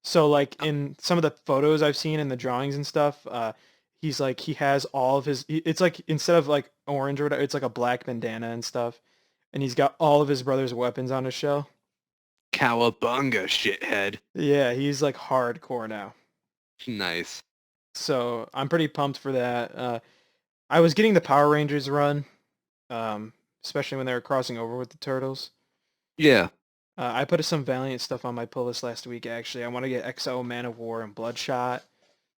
S1: So like in some of the photos I've seen in the drawings and stuff, he's like he has all of his. It's like instead of like orange or whatever, it's like a black bandana and stuff, and he's got all of his brother's weapons on his shell.
S2: Cowabunga, shithead.
S1: Yeah, he's like hardcore now.
S2: Nice.
S1: So I'm pretty pumped for that. I was getting the Power Rangers run, especially when they were crossing over with the Turtles.
S2: Yeah.
S1: I put some Valiant stuff on my pull list last week. Actually, I want to get XO, Man of War, and Bloodshot.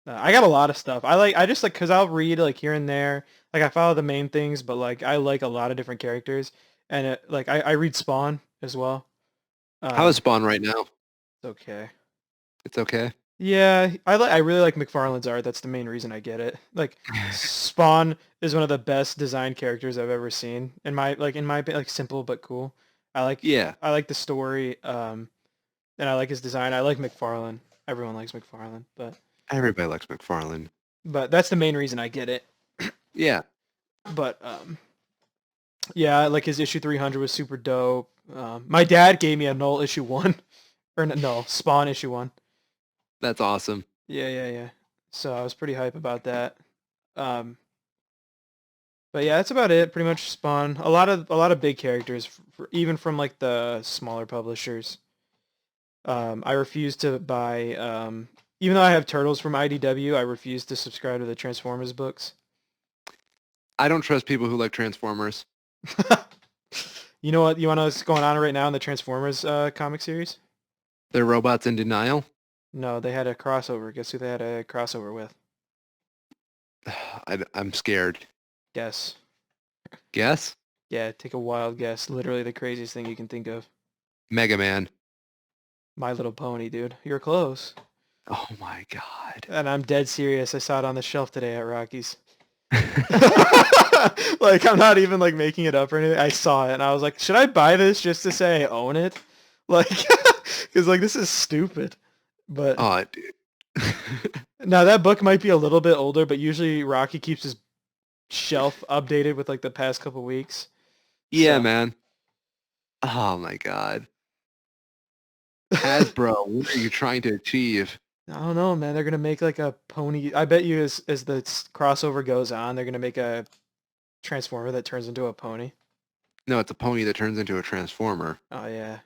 S1: I got a lot of stuff. I just like because I'll read like here and there. Like I follow the main things, but like I like a lot of different characters, and like I read Spawn as well.
S2: How is
S1: Um,
S2: Spawn right now?
S1: it's okay.
S2: It's okay.
S1: Yeah, I really like McFarlane's art. That's the main reason I get it. Like Spawn is one of the best designed characters I've ever seen. In my opinion, like simple but cool. I like
S2: Yeah,
S1: I like the story, and I like his design. I like McFarlane. Everyone likes McFarlane,
S2: everybody likes McFarlane.
S1: but that's the main reason I get it.
S2: Yeah,
S1: But yeah, like his issue 300 was super dope. My dad gave me a Knull issue 1 or no, Spawn issue 1.
S2: that's awesome.
S1: Yeah. So I was pretty hype about that. Um, but yeah, that's about it. Pretty much Spawn. A lot of big characters, even from like the smaller publishers. I refuse to buy. Even though I have Turtles from IDW, I refuse to subscribe to the Transformers books.
S2: I don't trust people who like Transformers.
S1: You know what? You want to know what's going on right now in the Transformers comic series?
S2: They're robots in denial.
S1: No, they had a crossover. Guess who they had a crossover with?
S2: I'm scared.
S1: Guess.
S2: Guess?
S1: Yeah, take a wild guess. Literally the craziest thing you can think of.
S2: Mega Man.
S1: My Little Pony, dude. You're close.
S2: Oh my god.
S1: And I'm dead serious. I saw it on the shelf today at Rocky's. Like, I'm not even like making it up or anything. I saw it and I was like, should I buy this just to say I own it? Like, because like this is stupid. But
S2: Oh, dude.
S1: now that book might be a little bit older, but usually Rocky keeps his shelf updated with like the past couple weeks.
S2: Yeah,
S1: So
S2: man. Oh my god. Hasbro, what are you trying to achieve?
S1: I don't know, man. They're gonna make like a pony. I bet you as the crossover goes on, they're gonna make a transformer that turns into a pony.
S2: No, it's a pony that turns into a transformer.
S1: Oh yeah.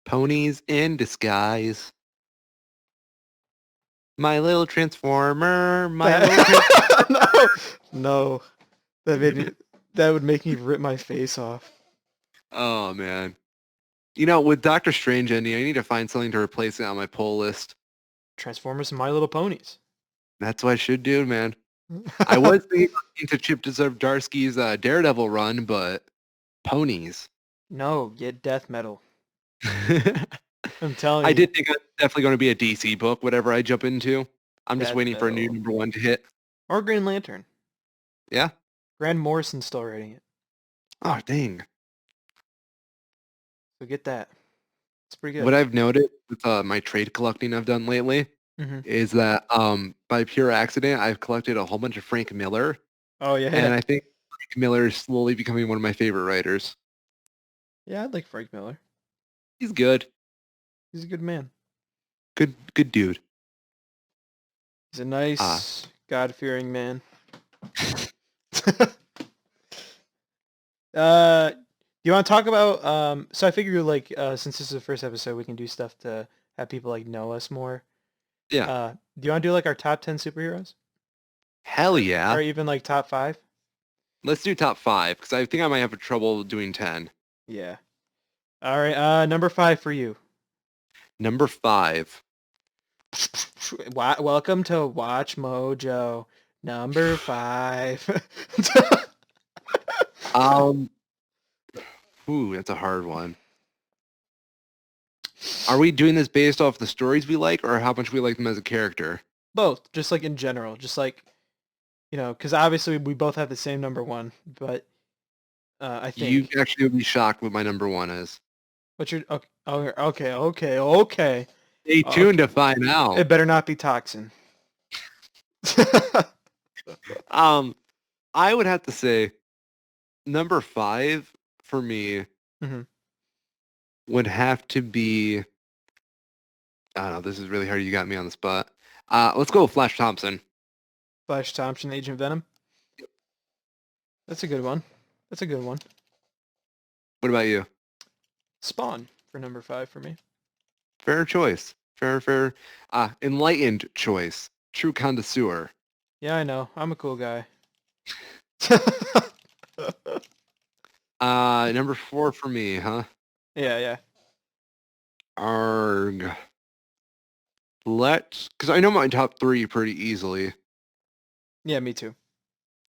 S2: Ponies in disguise. My little transformer. My little.
S1: No, no. That would make me rip my face off.
S2: Oh man. You know, with Doctor Strange ending, I need to find something to replace it on my pull list.
S1: Transformers and My Little Ponies.
S2: That's what I should do, man. I was thinking to Chip Darsky's Daredevil run, but ponies.
S1: No, get death metal.
S2: I
S1: I'm telling you,
S2: did think it's definitely going to be a DC book, whatever I jump into. I'm just
S1: death
S2: waiting for a new
S1: metal.
S2: #1 to hit.
S1: Or Green Lantern.
S2: Yeah?
S1: Grant Morrison's still writing it,
S2: Oh, dang.
S1: so get that. It's pretty good.
S2: What I've noted with my trade collecting I've done lately
S1: Hmm.
S2: is that by pure accident, I've collected a whole bunch of Frank Miller,
S1: Oh yeah,
S2: and I think Frank Miller is slowly becoming one of my favorite writers.
S1: yeah. I'd like Frank Miller.
S2: He's good.
S1: He's a good man.
S2: Good dude.
S1: He's a
S2: Ah,
S1: nice, God-fearing man. You want to talk about? So I figure like since this is the first episode, we can do stuff to have people like know us more.
S2: yeah.
S1: Do you want to do like our top 10 superheroes,
S2: Hell yeah.
S1: or even like top 5?
S2: Let's do top 5, because I think I might have trouble doing 10.
S1: Yeah. All right. Number 5 for you.
S2: Number 5.
S1: Welcome to Watch Mojo. Number 5.
S2: Um, Ooh, that's a hard one. Are we doing this based off the stories we like, or how much we like them as a character?
S1: Both, just like in general, just like because obviously we both have the same number 1, but I
S2: You
S1: think
S2: actually would be shocked what my number 1 is.
S1: what's your okay.
S2: Stay tuned to find
S1: It
S2: out.
S1: better not be Toxin.
S2: Um, I would have to say number 5 for me
S1: Mhm.
S2: would have to be. I don't know. This is really hard. You got me on the spot. Let's go with Flash Thompson.
S1: Flash Thompson, Agent Venom. That's a good one. That's a good one.
S2: What about you?
S1: Spawn for number 5 for me.
S2: Fair choice. Fair. Enlightened choice. True connoisseur.
S1: Yeah, I know. I'm a cool guy.
S2: Number 4 for me, huh?
S1: Yeah.
S2: Arg. Because I know my top 3 pretty easily.
S1: Yeah, me too.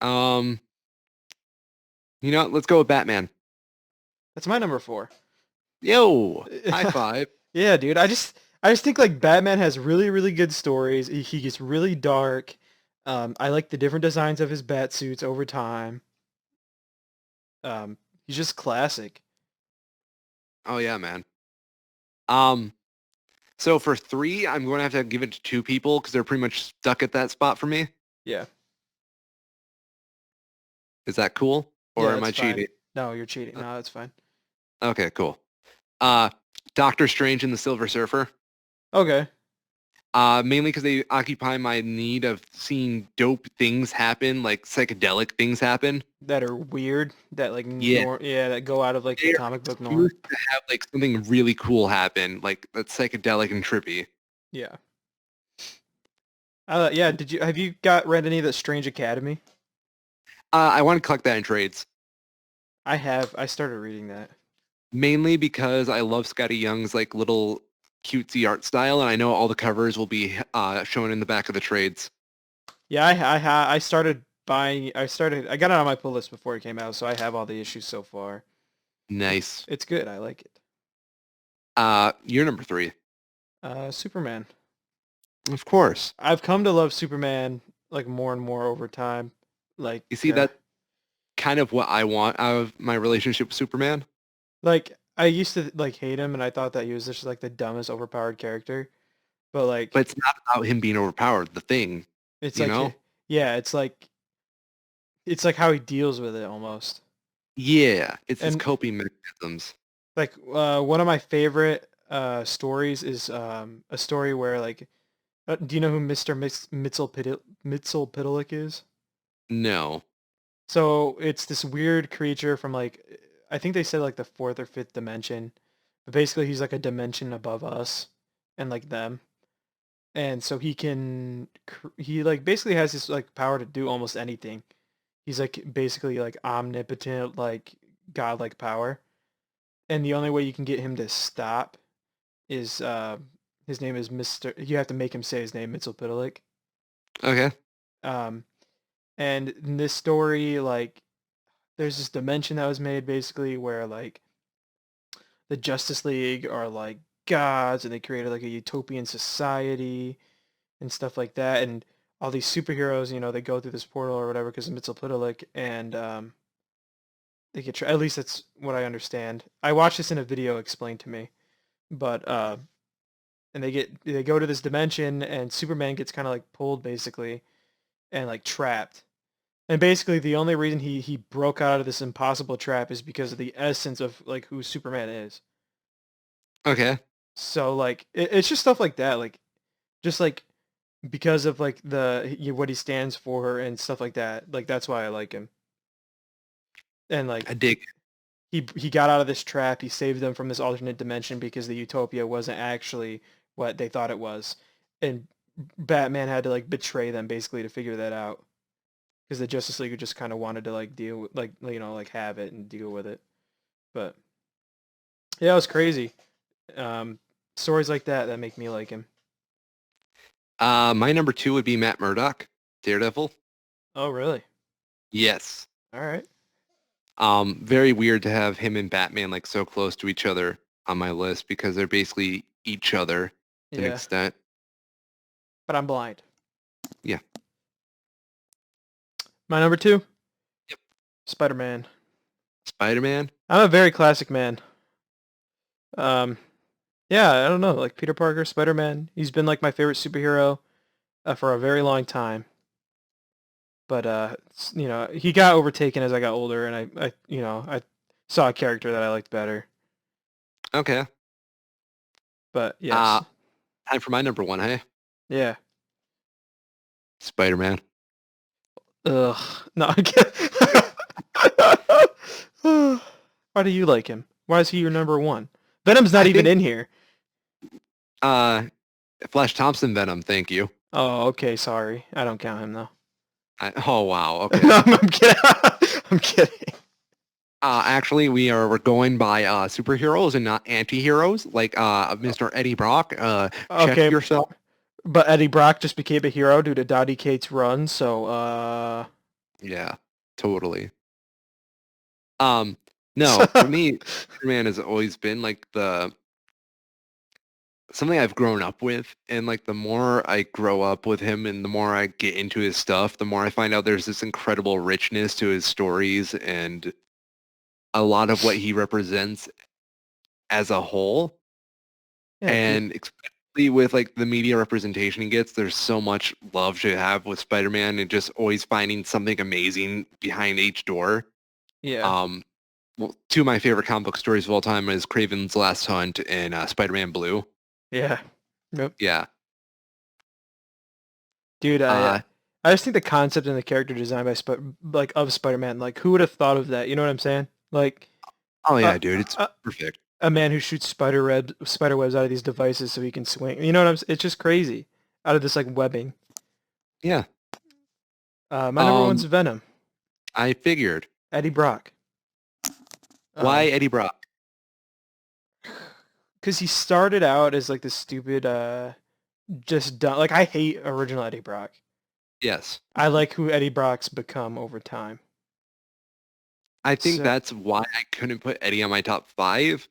S2: Let's go with Batman.
S1: That's my number 4.
S2: Yo, high five.
S1: Yeah, dude. I just think like Batman has really, really good stories. He gets really dark. I like the different designs of his bat suits over time. Um, he's just classic.
S2: Oh yeah, man. Um, so for three, I'm going to have give it to two people because they're pretty much stuck at that spot for me.
S1: Yeah.
S2: Is that cool?
S1: Yeah,
S2: Or am
S1: that's
S2: I
S1: fine.
S2: cheating?
S1: No, you're cheating.
S2: Uh,
S1: No, that's fine.
S2: Okay, cool. Uh, Doctor Strange and the Silver Surfer.
S1: Okay.
S2: Mainly because they occupy my need of seeing dope things happen, like psychedelic things happen.
S1: That are weird. That like
S2: Yeah,
S1: yeah, that go out of like the
S2: they are
S1: comic book norm.
S2: used to have like something really cool happen, like that's psychedelic and trippy.
S1: Yeah. Yeah, have you read any of the Strange Academy?
S2: I want to collect that in trades,
S1: I started reading that.
S2: mainly because I love Scotty Young's like little cutesy art style, and I know all the covers will be shown in the back of the trades.
S1: Yeah, I started buying I got it on my pull list before it came out, so I have all the issues so far.
S2: Nice.
S1: It's good. I like it.
S2: You're number three,
S1: Superman.
S2: of course.
S1: I've come to love Superman like more and more over time. Like
S2: You see,
S1: uh
S2: that kind of what I want out of my relationship with Superman,
S1: like I used to like hate him and I thought that he was just like the dumbest overpowered character. But
S2: but
S1: like
S2: it's not about him being overpowered. The thing,
S1: it's
S2: you know?
S1: yeah, it's like how he deals with it almost.
S2: Yeah, it's his
S1: And
S2: coping mechanisms.
S1: like one of my favorite stories is a story where like do you know who Mr. Mitzel is?
S2: No.
S1: So it's this weird creature from like I think they said like the fourth or fifth dimension, but basically he's like a dimension above us and like them, and so he like basically has this like power to do almost anything. He's like basically like omnipotent, like godlike power, and the only way you can get him to stop is his name is Mr. You have to make him say his name, Mitzel.
S2: Okay.
S1: Um, and in this story, like there's this dimension that was made basically where like the Justice League are like gods and they created like a utopian society and stuff like that. And all these superheroes, they go through this portal or whatever because of Mitsopitalik and they get at least that's what I understand. I watched this in a video explained to me, but and they go to this dimension and Superman gets kind of like pulled basically and like trapped. And basically, the only reason he broke out of this impossible trap is because of the essence of like who Superman is.
S2: Okay.
S1: So like it's just stuff like that, like just like because of like what he stands for and stuff like that. Like that's why I like him. And like
S2: I dig.
S1: he got out of this trap. He saved them from this alternate dimension because the utopia wasn't actually what they thought it was, and Batman had to like betray them basically to figure that out because the Justice League just kind of wanted to like deal with like have it and deal with it. But yeah, it was crazy. Um, Stories like that make me like him.
S2: My number two would be Matt Murdock, Daredevil.
S1: Oh, really?
S2: Yes.
S1: All right.
S2: Very weird to have him and Batman like so close to each other on my list because they're basically each other to an
S1: Yeah,
S2: extent.
S1: but I'm blind.
S2: Yeah.
S1: My number two,
S2: Yep.
S1: Spider-Man.
S2: Spider-Man.
S1: I'm a very classic man. Um, yeah, I don't know, like Peter Parker, Spider-Man. He's been like my favorite superhero for a very long time. But he got overtaken as I got older, and I saw a character that I liked better.
S2: Okay.
S1: But
S2: Uh,
S1: yes,
S2: time for my number one, hey?
S1: yeah.
S2: Spider-Man.
S1: Ugh, no, I'm kidding. Why do you like him? Why is he your number one? Venom's not
S2: I
S1: even
S2: think
S1: in here.
S2: uh Flash Thompson Venom, thank you.
S1: Oh, okay, sorry. I don't count him though.
S2: Oh wow, okay.
S1: I'm kidding. I'm kidding.
S2: Actually, we're going by superheroes and not anti-heroes, like Mr. Eddie Brock. Check
S1: Okay,
S2: yourself.
S1: but Eddie Brock just became a hero due to Dottie Cates' run, so
S2: Yeah, totally. Um, no, for me, Superman has always been like something I've grown up with. And like the more I grow up with him and the more I get into his stuff, the more I find out there's this incredible richness to his stories and a lot of what he represents as a whole.
S1: Yeah, dude.
S2: And especially with like the media representation he gets, there's so much love to have with Spider-Man and just always finding something amazing behind each door.
S1: Yeah.
S2: Um, well, two of my favorite comic book stories of all time is Kraven's Last Hunt and Spider-Man Blue.
S1: Yeah. Yep.
S2: Yeah.
S1: Dude,
S2: Uh,
S1: I just think the concept and the character design like of Spider-Man, like who would have thought of that? You know what I'm saying? Like
S2: oh
S1: uh,
S2: yeah, dude, it's
S1: uh,
S2: perfect.
S1: a man who shoots spider webs out of these devices so he can swing. You know what It's just crazy. Out of this like webbing.
S2: Yeah.
S1: My number one's
S2: Um,
S1: Venom,
S2: I figured.
S1: Eddie Brock.
S2: Why Eddie Brock?
S1: Because he started out as like this stupid, just dumb. Like I hate original Eddie Brock.
S2: Yes.
S1: I like who Eddie Brock's become over time.
S2: I think
S1: So
S2: that's why I couldn't put Eddie on my top five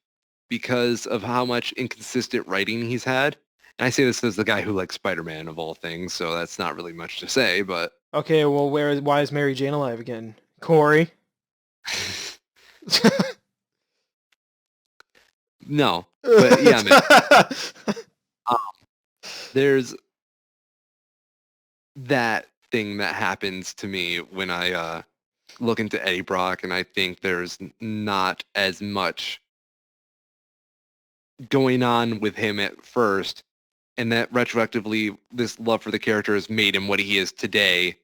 S2: because of how much inconsistent writing he's had. And I say this as the guy who likes Spider-Man of all things, so that's not really much to say, but
S1: okay, well, why is Mary Jane alive again? Corey.
S2: no. But yeah, man, um, there's that thing that happens to me when I look into Eddie Brock, and I think there's not as much going on with him at first, and that retroactively this love for the character has made him what he is today.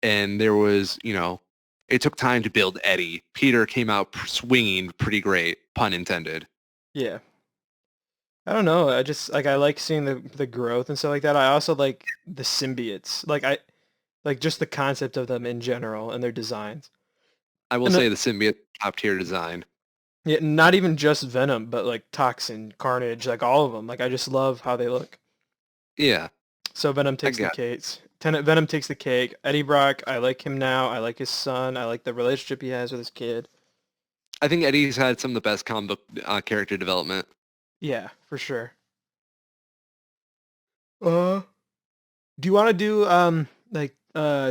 S2: And there was, it took time to build Eddie. Peter came out swinging pretty great, pun intended.
S1: Yeah. I don't know. I just like I like seeing the growth and stuff like that. I also like the symbiotes. Like I like just the concept of them in general and their designs.
S2: I will
S1: And
S2: say the symbiote top tier design.
S1: yeah, not even just Venom, but like Toxin, Carnage, like all of them. Like I just love how they look.
S2: Yeah,
S1: So Venom
S2: I
S1: takes the
S2: got.
S1: cake. Venom takes the cake. Eddie Brock, I like him now. I like his son. I like the relationship he has with his kid.
S2: I think Eddie's had some of the best comic book character development.
S1: Yeah, for sure. Uh, do you want to do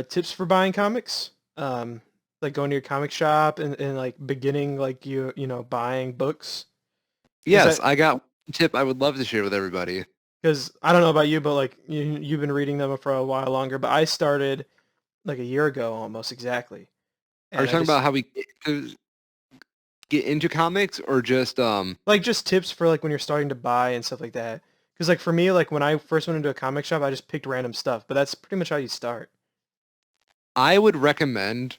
S1: tips for buying comics? Like going to your comic shop and like beginning like buying books. Because
S2: Yes, I got one tip I would love to share with everybody.
S1: I don't know about you, but like you've been reading them for a while longer. But I started like a year ago almost exactly,
S2: Are you
S1: and I
S2: talking about
S1: just
S2: how we get into comics or just
S1: like just tips for like when you're starting to buy and stuff like that. Because like for me, like when I first went into a comic shop, I just picked random stuff. But that's pretty much how you start.
S2: I would recommend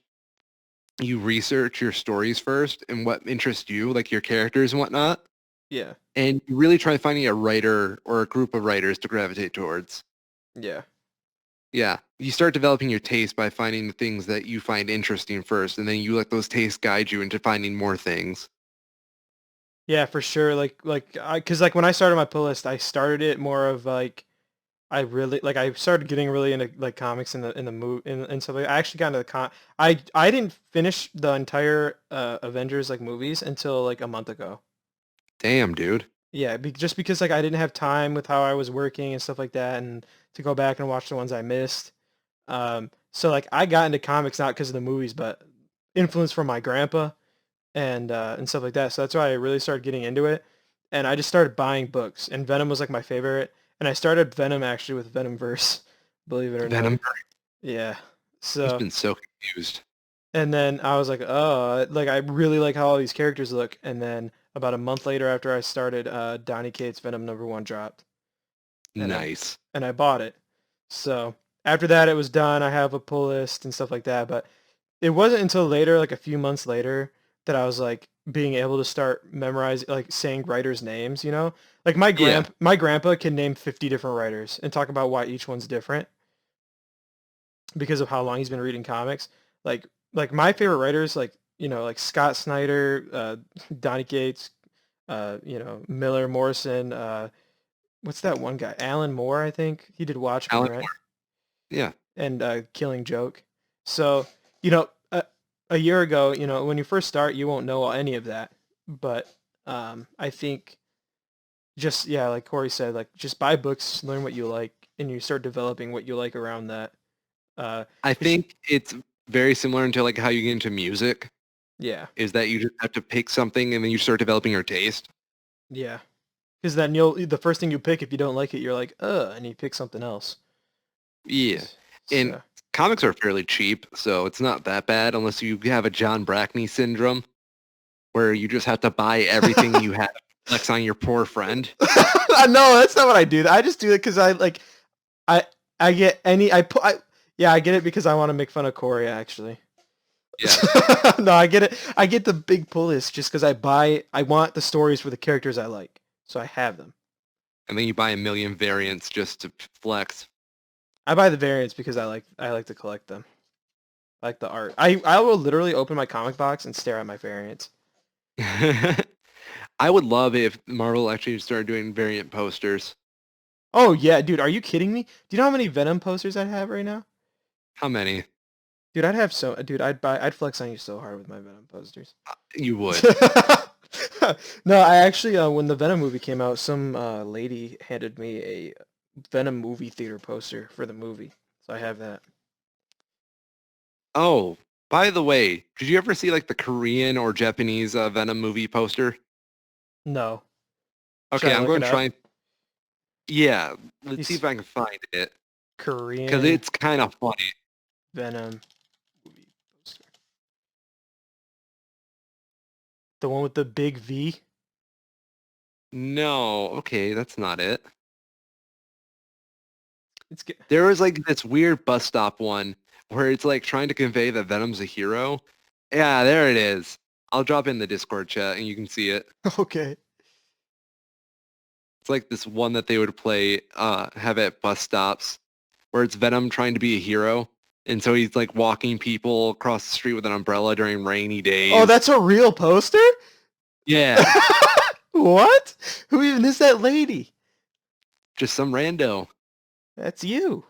S2: you research your stories first and what interests you, like your characters and whatnot,
S1: Yeah,
S2: and you really try finding a writer or a group of writers to gravitate towards.
S1: yeah.
S2: Yeah, you start developing your taste by finding the things that you find interesting first, and then you let those tastes guide you into finding more things.
S1: Yeah, for sure. Cause like when I started my pull list, I started it more of like I started getting really into like comics in the move and stuff. Like I actually got into I didn't finish the entire Avengers like movies until like a month ago.
S2: Damn, dude.
S1: Yeah, just because like I didn't have time with how I was working and stuff like that, and to go back and watch the ones I missed. So like I got into comics not because of the movies, but influence from my grandpa and stuff like that. So that's why I really started getting into it. And I just started buying books. And Venom was like my favorite. And I started Venom actually with Venomverse, believe it or not.
S2: Venom.
S1: Yeah.
S2: He's
S1: So
S2: been so confused.
S1: and then I was like, oh, like I really like how all these characters look. And then about a month later after I started, Donny Cates Venom #1 dropped. And I
S2: Nice.
S1: and I bought it. So after that it was done. I have a pull list and stuff like that. But it wasn't until later, like a few months later, that I was like being able to start memorizing, like saying writers' names. Like
S2: Yeah.
S1: my grandpa can name 50 different writers and talk about why each one's different because of how long he's been reading comics. Like my favorite writers, like Scott Snyder, Donny Cates, Miller Morrison. What's that one guy? Alan Moore, I think he did Watchmen,
S2: Alan
S1: right?
S2: Moore. Yeah.
S1: And Killing Joke. So, a year ago, when you first start, you won't know any of that. But I think just yeah, like Corey said, like just buy books, learn what you like, and you start developing what you like around that. Uh,
S2: I
S1: 'Cause
S2: think it's very similar to like how you get into music,
S1: yeah,
S2: is that you just have to pick something and then you start developing your taste.
S1: yeah. Because then the first thing you pick, if you don't like it, you're like, and you pick something else.
S2: Yeah. And
S1: So
S2: comics are fairly cheap, so it's not that bad unless you have a John Brackney syndrome where you just have to buy everything you have to flex on your poor friend.
S1: no, that's not what I do. I just do it because I like I I get any I put I yeah I get it because I want to make fun of Corey actually.
S2: Yes.
S1: No, I get it. I get the big pull list just because I want the stories for the characters I like, so I have them.
S2: And then you buy a million variants just to flex.
S1: I buy the variants because I like to collect them. I like the art. I will literally open my comic box and stare at my variants.
S2: I would love if Marvel actually started doing variant posters.
S1: Oh yeah, dude, are you kidding me? Do you know how many Venom posters I have right now?
S2: How many?
S1: Dude, I'd flex on you so hard with my Venom posters.
S2: You would.
S1: No, I actually when the Venom movie came out, some lady handed me a Venom movie theater poster for the movie. So I have that.
S2: Oh, by the way, did you ever see like the Korean or Japanese Venom movie poster?
S1: No. Should
S2: Okay,
S1: I
S2: I'm
S1: look
S2: going
S1: it
S2: to try
S1: up?
S2: and yeah, let's see
S1: These
S2: if I can find it because
S1: Korean
S2: it's kind of funny.
S1: Venom movie poster. The one with the big V?
S2: No, okay, that's not it.
S1: It's good.
S2: There was like this weird bus stop one where it's like trying to convey that Venom's a hero. Yeah, there it is. I'll drop in the Discord chat and you can see it.
S1: Okay.
S2: It's like this one that they would play, have at bus stops where it's Venom trying to be a hero. And so he's like walking people across the street with an umbrella during rainy
S1: Oh,
S2: days.
S1: that's a real poster?
S2: Yeah,
S1: What? Who even is that lady?
S2: just some rando.
S1: That's you.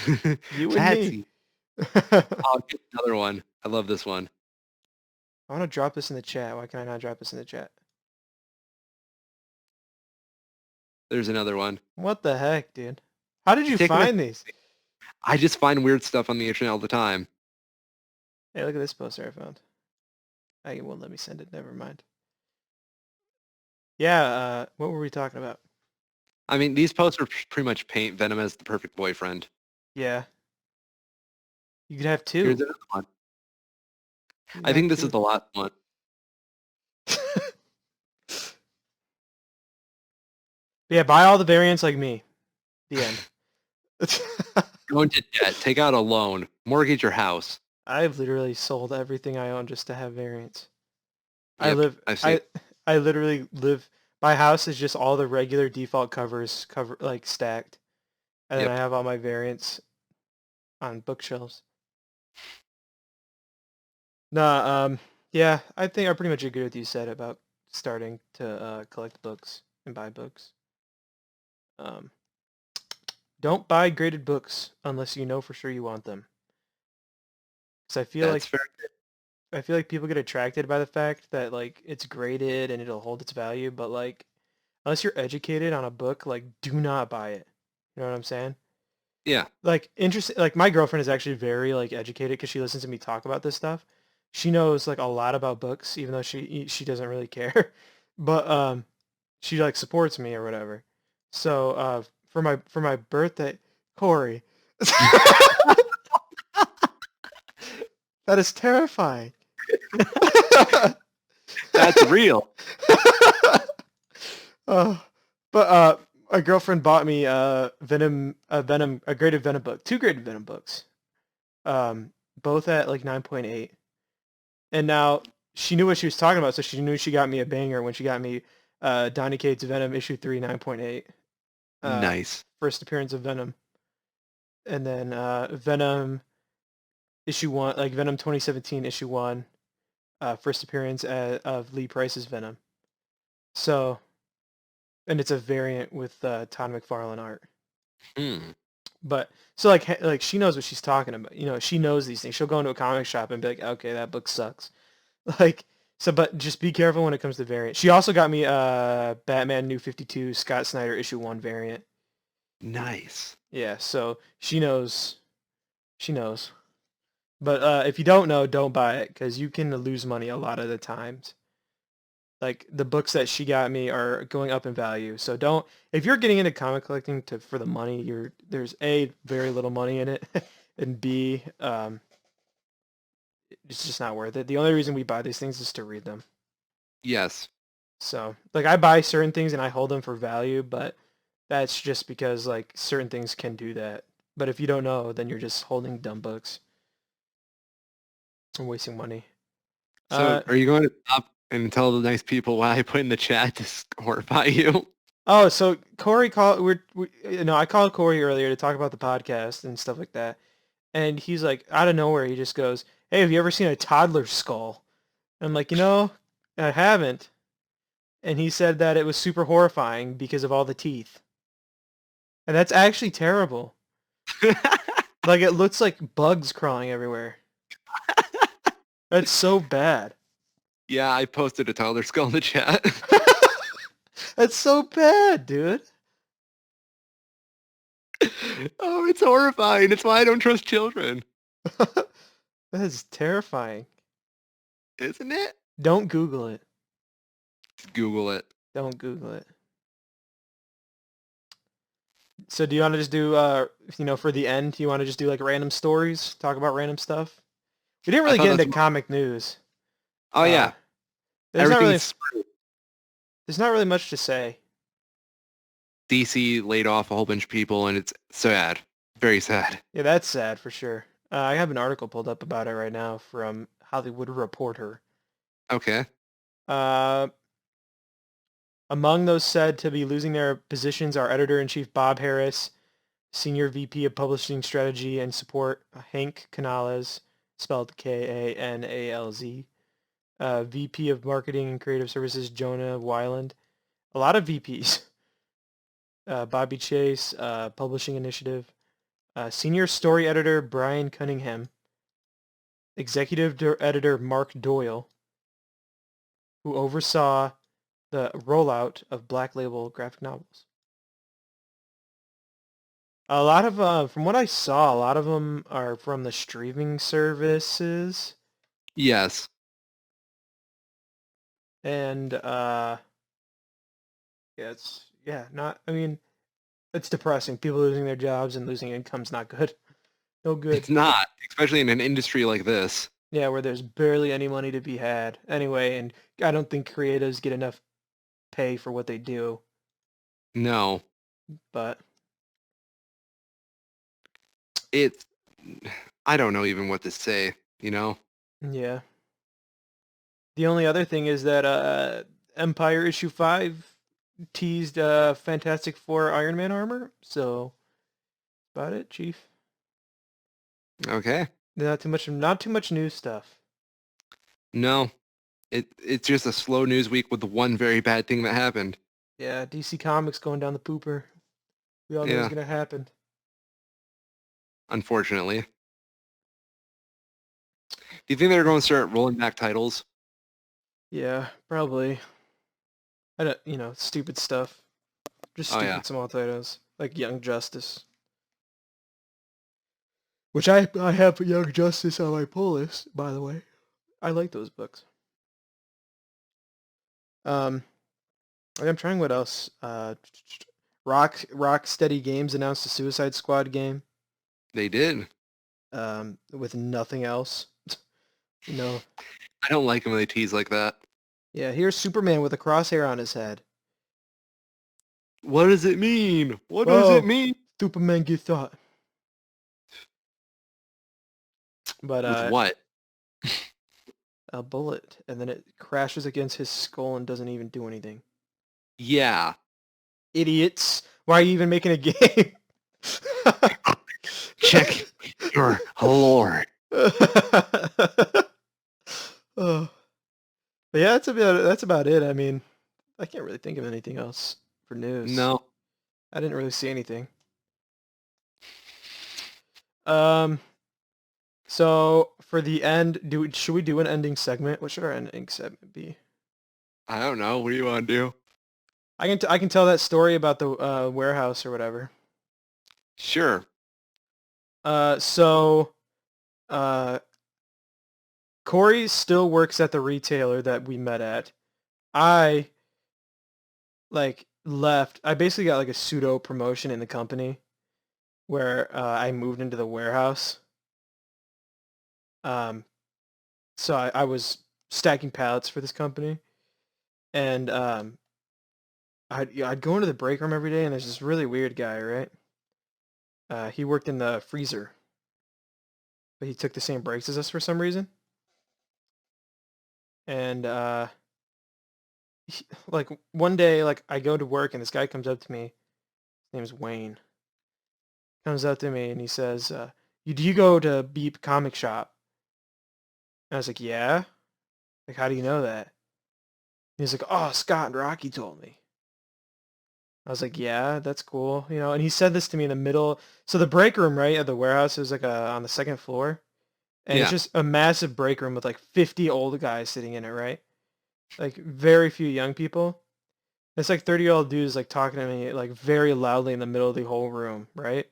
S1: You and me.
S2: Patsy.
S1: I
S2: I'll get another one. I love this one.
S1: want to drop this in the chat. Why can I not drop this in the chat?
S2: There's another one.
S1: What the heck, dude? How did you
S2: Taking a,
S1: find these?
S2: I just find weird stuff on the internet all the time.
S1: Hey, look at this poster I found. It won't let me send it. Never mind. Yeah, what were we talking about?
S2: I mean, these posts are pretty much paint Venom as the perfect boyfriend.
S1: Yeah. You could have
S2: Here's
S1: two.
S2: another one.
S1: You could
S2: I
S1: have
S2: think this is
S1: two.
S2: the last one.
S1: Yeah, buy all the variants like me. The end.
S2: Go into debt. Take out a loan. Mortgage your house.
S1: I've literally sold everything I own just to have variants. I
S2: Yep,
S1: live
S2: I've seen.
S1: I literally live my house is just all the regular default covers like stacked. And then I
S2: Yep.
S1: have all my variants on bookshelves. Nah, yeah, I think I pretty much agree with you said about starting to collect books and buy books. Um, don't buy graded books unless you know for sure you want them. Because
S2: That's fair.
S1: I feel like people get attracted by the fact that like it's graded and it'll hold its value, but like unless you're educated on a book, like do not buy it. You know what I'm saying?
S2: Yeah.
S1: Like interesting. Like my girlfriend is actually very like educated because she listens to me talk about this stuff. She knows like a lot about books, even though she doesn't really care. But she like supports me or whatever. So for my birthday, Corey, that is terrifying.
S2: That's real.
S1: uh, but my girlfriend bought me a graded Venom book, two graded Venom books, both at like 9.8. And now she knew what she was talking about, so she knew she got me a banger when she got me Donny Cates Venom issue 3 9.8,
S2: Nice.
S1: first appearance of Venom, and then Venom issue 1, like Venom 2017 issue 1, first appearance of Lee Price's Venom. So, and it's a variant with Todd McFarlane art.
S2: Hmm.
S1: But so like she knows what she's talking about. You know, she knows these things. She'll go into a comic shop and be like, okay, that book sucks. Like So, but just be careful when it comes to variant. She also got me Batman New 52 Scott Snyder issue 1 variant.
S2: Nice.
S1: Yeah, so she knows. She knows. But if you don't know, don't buy it because you can lose money a lot of the times. Like the books that she got me are going up in value. So don't if you're getting into comic collecting for the money, there's A, very little money in it, and B, it's just not worth it. The only reason we buy these things is to read them.
S2: Yes.
S1: So like I buy certain things and I hold them for value, but that's just because like certain things can do that. But if you don't know, then you're just holding dumb books and wasting money.
S2: So are you going to stop and tell the nice people what I put in the chat to horrify you?
S1: Oh, so Corey called. I called Corey earlier to talk about the podcast and stuff like that, and he's like, out of nowhere, he just goes, "Hey, have you ever seen a toddler skull?" And I'm like, I haven't. And he said that it was super horrifying because of all the teeth, and that's actually terrible. Like it looks like bugs crawling everywhere. That's so bad.
S2: Yeah, I posted a toddler skull in the chat.
S1: That's so bad, dude.
S2: Oh, it's horrifying. It's why I don't trust children.
S1: That is terrifying.
S2: Isn't it?
S1: Don't Google it.
S2: Just Google it.
S1: Don't Google it. So do you want to just do, for the end, do you want to just do like random stories, talk about random stuff? We didn't really get into comic news.
S2: Oh yeah,
S1: there's not really much to say.
S2: DC laid off a whole bunch of people, and it's sad, very sad.
S1: Yeah, that's sad for sure. I have an article pulled up about it right now from Hollywood Reporter.
S2: Okay.
S1: Among those said to be losing their positions are editor-in-chief Bob Harris, Senior VP of Publishing Strategy and Support Hank Canales, spelled Kanalz, VP of Marketing and Creative Services Jonah Weiland. A lot of VPs. Bobby Chase, Publishing Initiative. Senior Story Editor Brian Cunningham. Executive Editor Mark Doyle, who oversaw the rollout of Black Label graphic novels. A lot of, from what I saw, a lot of them are from the streaming services.
S2: Yes.
S1: And, it's depressing. People losing their jobs and losing income's not good. No good.
S2: It's not, especially in an industry like this.
S1: Yeah, where there's barely any money to be had. Anyway, and I don't think creatives get enough pay for what they do.
S2: No.
S1: But
S2: I don't know even what to say,
S1: Yeah. The only other thing is that Empire issue 5 teased Fantastic Four Iron Man armor, so that's about it, Chief.
S2: Okay.
S1: Not too much new stuff.
S2: No. It's just a slow news week with the one very bad thing that happened.
S1: Yeah, DC Comics going down the pooper. We all know it's gonna happen.
S2: Unfortunately. Do you think they're going to start rolling back titles?
S1: Yeah, probably. I don't, stupid stuff. Just stupid small titles like Young Justice. Which I have Young Justice on my pull list, by the way. I like those books. I'm trying what else. Rocksteady Games announced a Suicide Squad game.
S2: They did.
S1: With nothing else.
S2: I don't like them when they tease like that.
S1: Yeah, here's Superman with a crosshair on his head.
S2: What does it mean? What does it mean?
S1: Superman gets shot. But
S2: with what?
S1: A bullet, and then it crashes against his skull and doesn't even do anything.
S2: Yeah.
S1: Idiots. Why are you even making a game?
S2: Check your lore.
S1: But yeah, that's about it. I mean, I can't really think of anything else for news.
S2: No.
S1: I didn't really see anything. So for the end, should we do an ending segment? What should our ending segment be?
S2: I don't know. What do you want to do?
S1: I can tell that story about the warehouse or whatever.
S2: Sure.
S1: So uh, Corey still works at the retailer that we met at. I like left. I basically got like a pseudo promotion in the company where I moved into the warehouse. Um, so I was stacking pallets for this company, and I'd go into the break room every day, and there's this really weird guy, right? He worked in the freezer, but he took the same breaks as us for some reason. And like one day, like I go to work, and this guy comes up to me. His name's Wayne. Comes up to me and he says, "Do you go to Beep Comic Shop?" And I was like, "Yeah." Like, how do you know that? And he's like, "Oh, Scott and Rocky told me." I was like, "Yeah, that's cool." And he said this to me in the middle. So the break room, right, at the warehouse is like on the second floor. And it's
S2: Yeah.
S1: just a massive break room with like 50 old guys sitting in it, right? Like very few young people. It's like 30-year-old dudes like talking to me like very loudly in the middle of the whole room, right?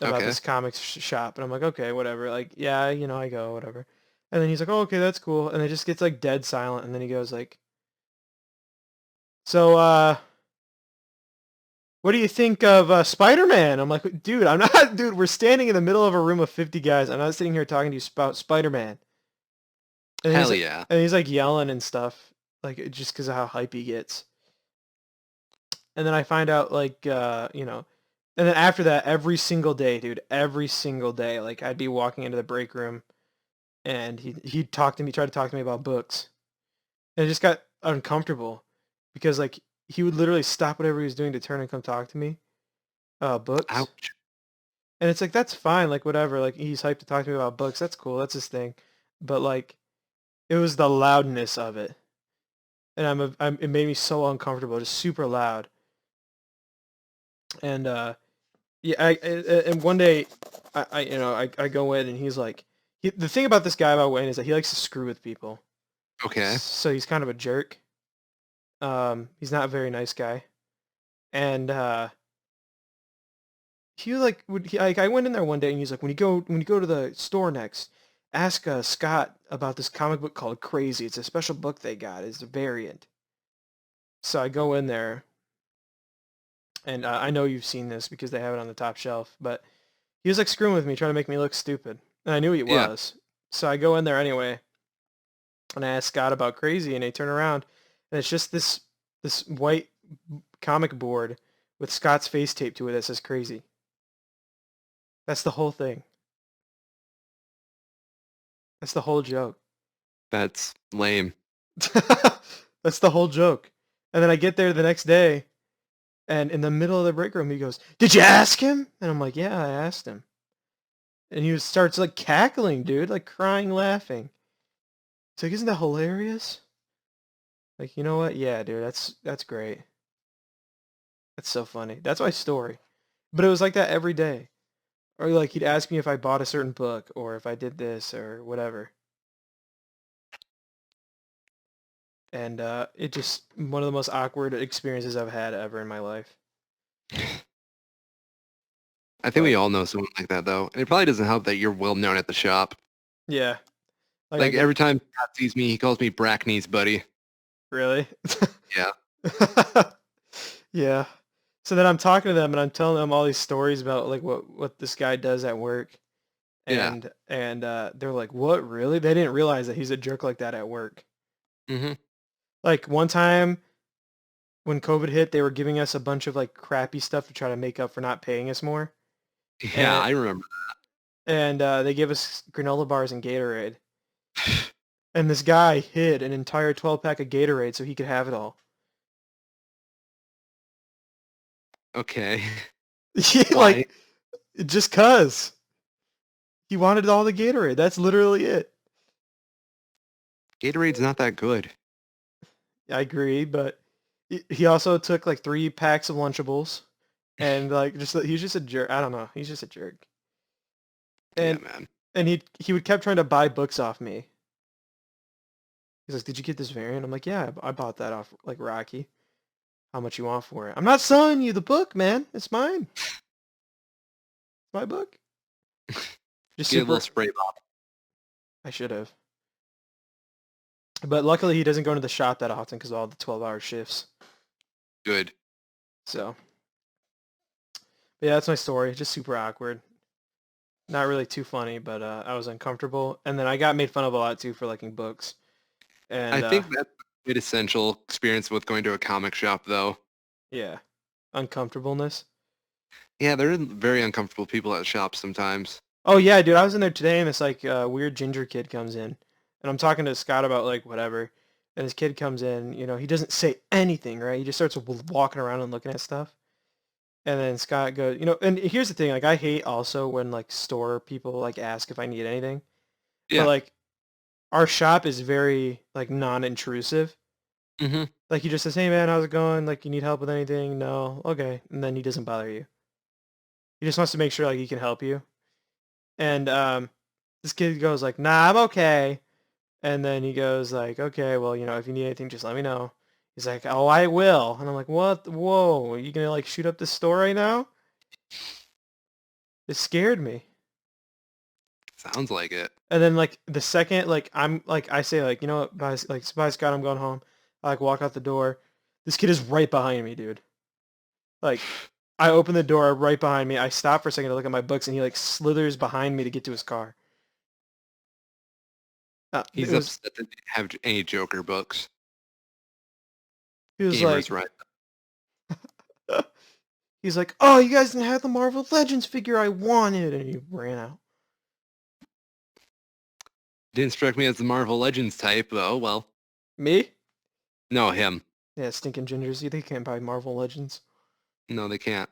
S1: About
S2: Okay.
S1: this comics shop. And I'm like, okay, whatever. Like, yeah, I go, whatever. And then he's like, oh, okay, that's cool. And it just gets like dead silent. And then he goes like, so, what do you think of Spider-Man? I'm like, dude, I'm not, dude, we're standing in the middle of a room of 50 guys. I'm not sitting here talking to you about Spider-Man. And then
S2: Hell yeah.
S1: he's like yelling and stuff, like just because of how hype he gets. And then I find out like, and then after that, every single day, dude, every single day, like I'd be walking into the break room and he'd talk to me, try to talk to me about books. And it just got uncomfortable because like he would literally stop whatever he was doing to turn and come talk to me books.
S2: Ouch.
S1: And it's like, that's fine, like whatever, like he's hyped to talk to me about books, that's cool, that's his thing. But like it was the loudness of it. And it made me so uncomfortable, just super loud. And yeah, and one day I go in and he's like, the thing about this guy about Wayne is that he likes to screw with people.
S2: Okay.
S1: So he's kind of a jerk. He's not a very nice guy. And he like like I went in there one day and he's like, when you go to the store next, ask Scott about this comic book called Crazy. It's a special book they got. It's a variant. So I go in there, and I know you've seen this because they have it on the top shelf. But he was like screwing with me, trying to make me look stupid, and I knew he
S2: Yeah.
S1: was. So I go in there anyway, and I ask Scott about Crazy, and they turn around, and it's just this white comic board with Scott's face taped to it that says Crazy. That's the whole thing. That's the whole joke.
S2: That's lame.
S1: That's the whole joke. And then I get there the next day, and in the middle of the break room, he goes, "Did you ask him?" And I'm like, "Yeah, I asked him." And starts like cackling, dude, like crying, laughing. It's like, isn't that hilarious? Like, you know what? Yeah, dude, that's great. That's so funny. That's my story. But it was like that every day. Or like he'd ask me if I bought a certain book or if I did this or whatever. And it just one of the most awkward experiences I've had ever in my life.
S2: I think we
S1: But
S2: all know someone like that though. And it probably doesn't help that you're well known at the shop.
S1: yeah, like I
S2: Like
S1: get
S2: every time Scott sees me, he calls me Brackney's buddy.
S1: really.
S2: Yeah.
S1: Yeah. So then I'm talking to them and I'm telling them all these stories about like what this guy does at work.
S2: Yeah.
S1: And they're like, "What, really?" They didn't realize that he's a jerk like that at work.
S2: Mm-hmm.
S1: Like one time when COVID hit, they were giving us a bunch of like crappy stuff to try to make up for not paying us more.
S2: Yeah,
S1: And
S2: I remember.
S1: they gave us granola bars and Gatorade. And this guy hid an entire 12 pack of Gatorade so he could have it all.
S2: Okay.
S1: Like
S2: Why?
S1: just cuz he wanted all the Gatorade. That's literally it.
S2: Gatorade's not that good.
S1: I agree, but he also took like 3 packs of Lunchables, and like he's just a jerk. I don't know. He's just a jerk.
S2: Yeah,
S1: And
S2: man.
S1: And he would kept trying to buy books off me. He's like, "Did you get this variant?" I'm like, "Yeah, I bought that off like Rocky. How much you want for it?" "I'm not selling you the book, man. It's mine. It's my book." Just
S2: Get a little
S1: super.
S2: spray bottle.
S1: I should have. But luckily he doesn't go into the shop that often because of all the 12-hour shifts.
S2: Good.
S1: So, but yeah, that's my story. Just super awkward. Not really too funny, but I was uncomfortable. And then I got made fun of a lot too for liking books.
S2: I
S1: And
S2: think that's a good essential experience with going to a comic shop, though.
S1: yeah, uncomfortableness.
S2: Yeah, there are very uncomfortable people at shops sometimes.
S1: Oh yeah, dude, I was in there today and this like weird ginger kid comes in. And I'm talking to Scott about like whatever. And this kid comes in, he doesn't say anything, right? He just starts walking around and looking at stuff. And then Scott goes, and here's the thing, like I hate also when like store people like ask if I need anything. But
S2: Yeah.
S1: like our shop is very like non-intrusive.
S2: Mm-hmm.
S1: Like he just says, "Hey man, how's it going? Like you need help with anything?" "No." "Okay." And then he doesn't bother you. He just wants to make sure like he can help you. And this kid goes like, "Nah, I'm okay." And then he goes like, "Okay, well, if you need anything, just let me know." He's like, "Oh, I will." And I'm like, "What? Whoa, are you gonna like shoot up the store right now?" It scared me.
S2: Sounds like it.
S1: And then like the second like I'm like I say like, what, bye, like bye Scott, I'm going home. I like walk out the door. This kid is right behind me, dude. Like I open the door right behind me. I stop for a second to look at my books and he like slithers behind me to get to his car. It
S2: He's
S1: was
S2: upset that they didn't have any Joker books.
S1: he was
S2: Gamers,
S1: like
S2: right?
S1: he's like, "Oh, you guys didn't have the Marvel Legends figure I wanted," and he ran out.
S2: Didn't strike me as the Marvel Legends type, though. Well,
S1: Me?
S2: no, him.
S1: Yeah, stinking gingers. They can't buy Marvel Legends.
S2: No, they can't.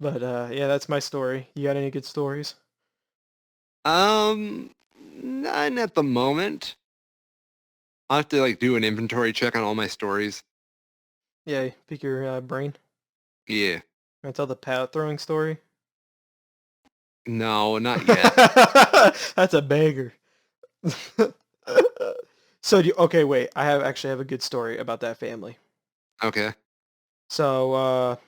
S1: But yeah, that's my story. You got any good stories?
S2: None at the moment. I'll have to like do an inventory check on all my stories.
S1: Yeah, pick your brain.
S2: Yeah.
S1: Can I tell the pallet throwing story?
S2: No, not yet.
S1: That's a banger. So okay, wait. I actually have a good story about that family.
S2: Okay.
S1: So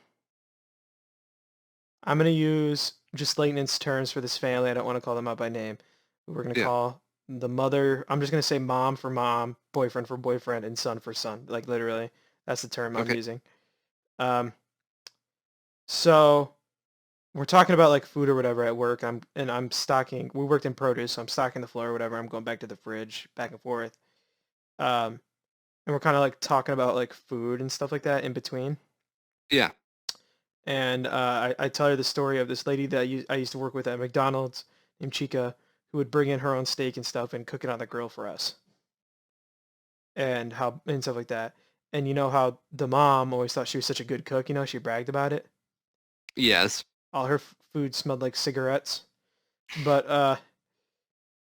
S1: I'm gonna use just layman's terms for this family. I don't want to call them out by name. We're gonna
S2: Yeah.
S1: call the mother. I'm just gonna say mom for mom, boyfriend for boyfriend, and son for son. Like literally, that's the term I'm
S2: Okay.
S1: using. Um, so we're talking about like food or whatever at work. I'm stocking. We worked in produce, so I'm stocking the floor or whatever. I'm going back to the fridge, back and forth. Um, and we're kind of like talking about like food and stuff like that in between.
S2: Yeah.
S1: And I tell her the story of this lady that I used to work with at McDonald's named Chica, who would bring in her own steak and stuff and cook it on the grill for us, and how and stuff like that. And you know how the mom always thought she was such a good cook. She bragged about it.
S2: Yes.
S1: All her food smelled like cigarettes. But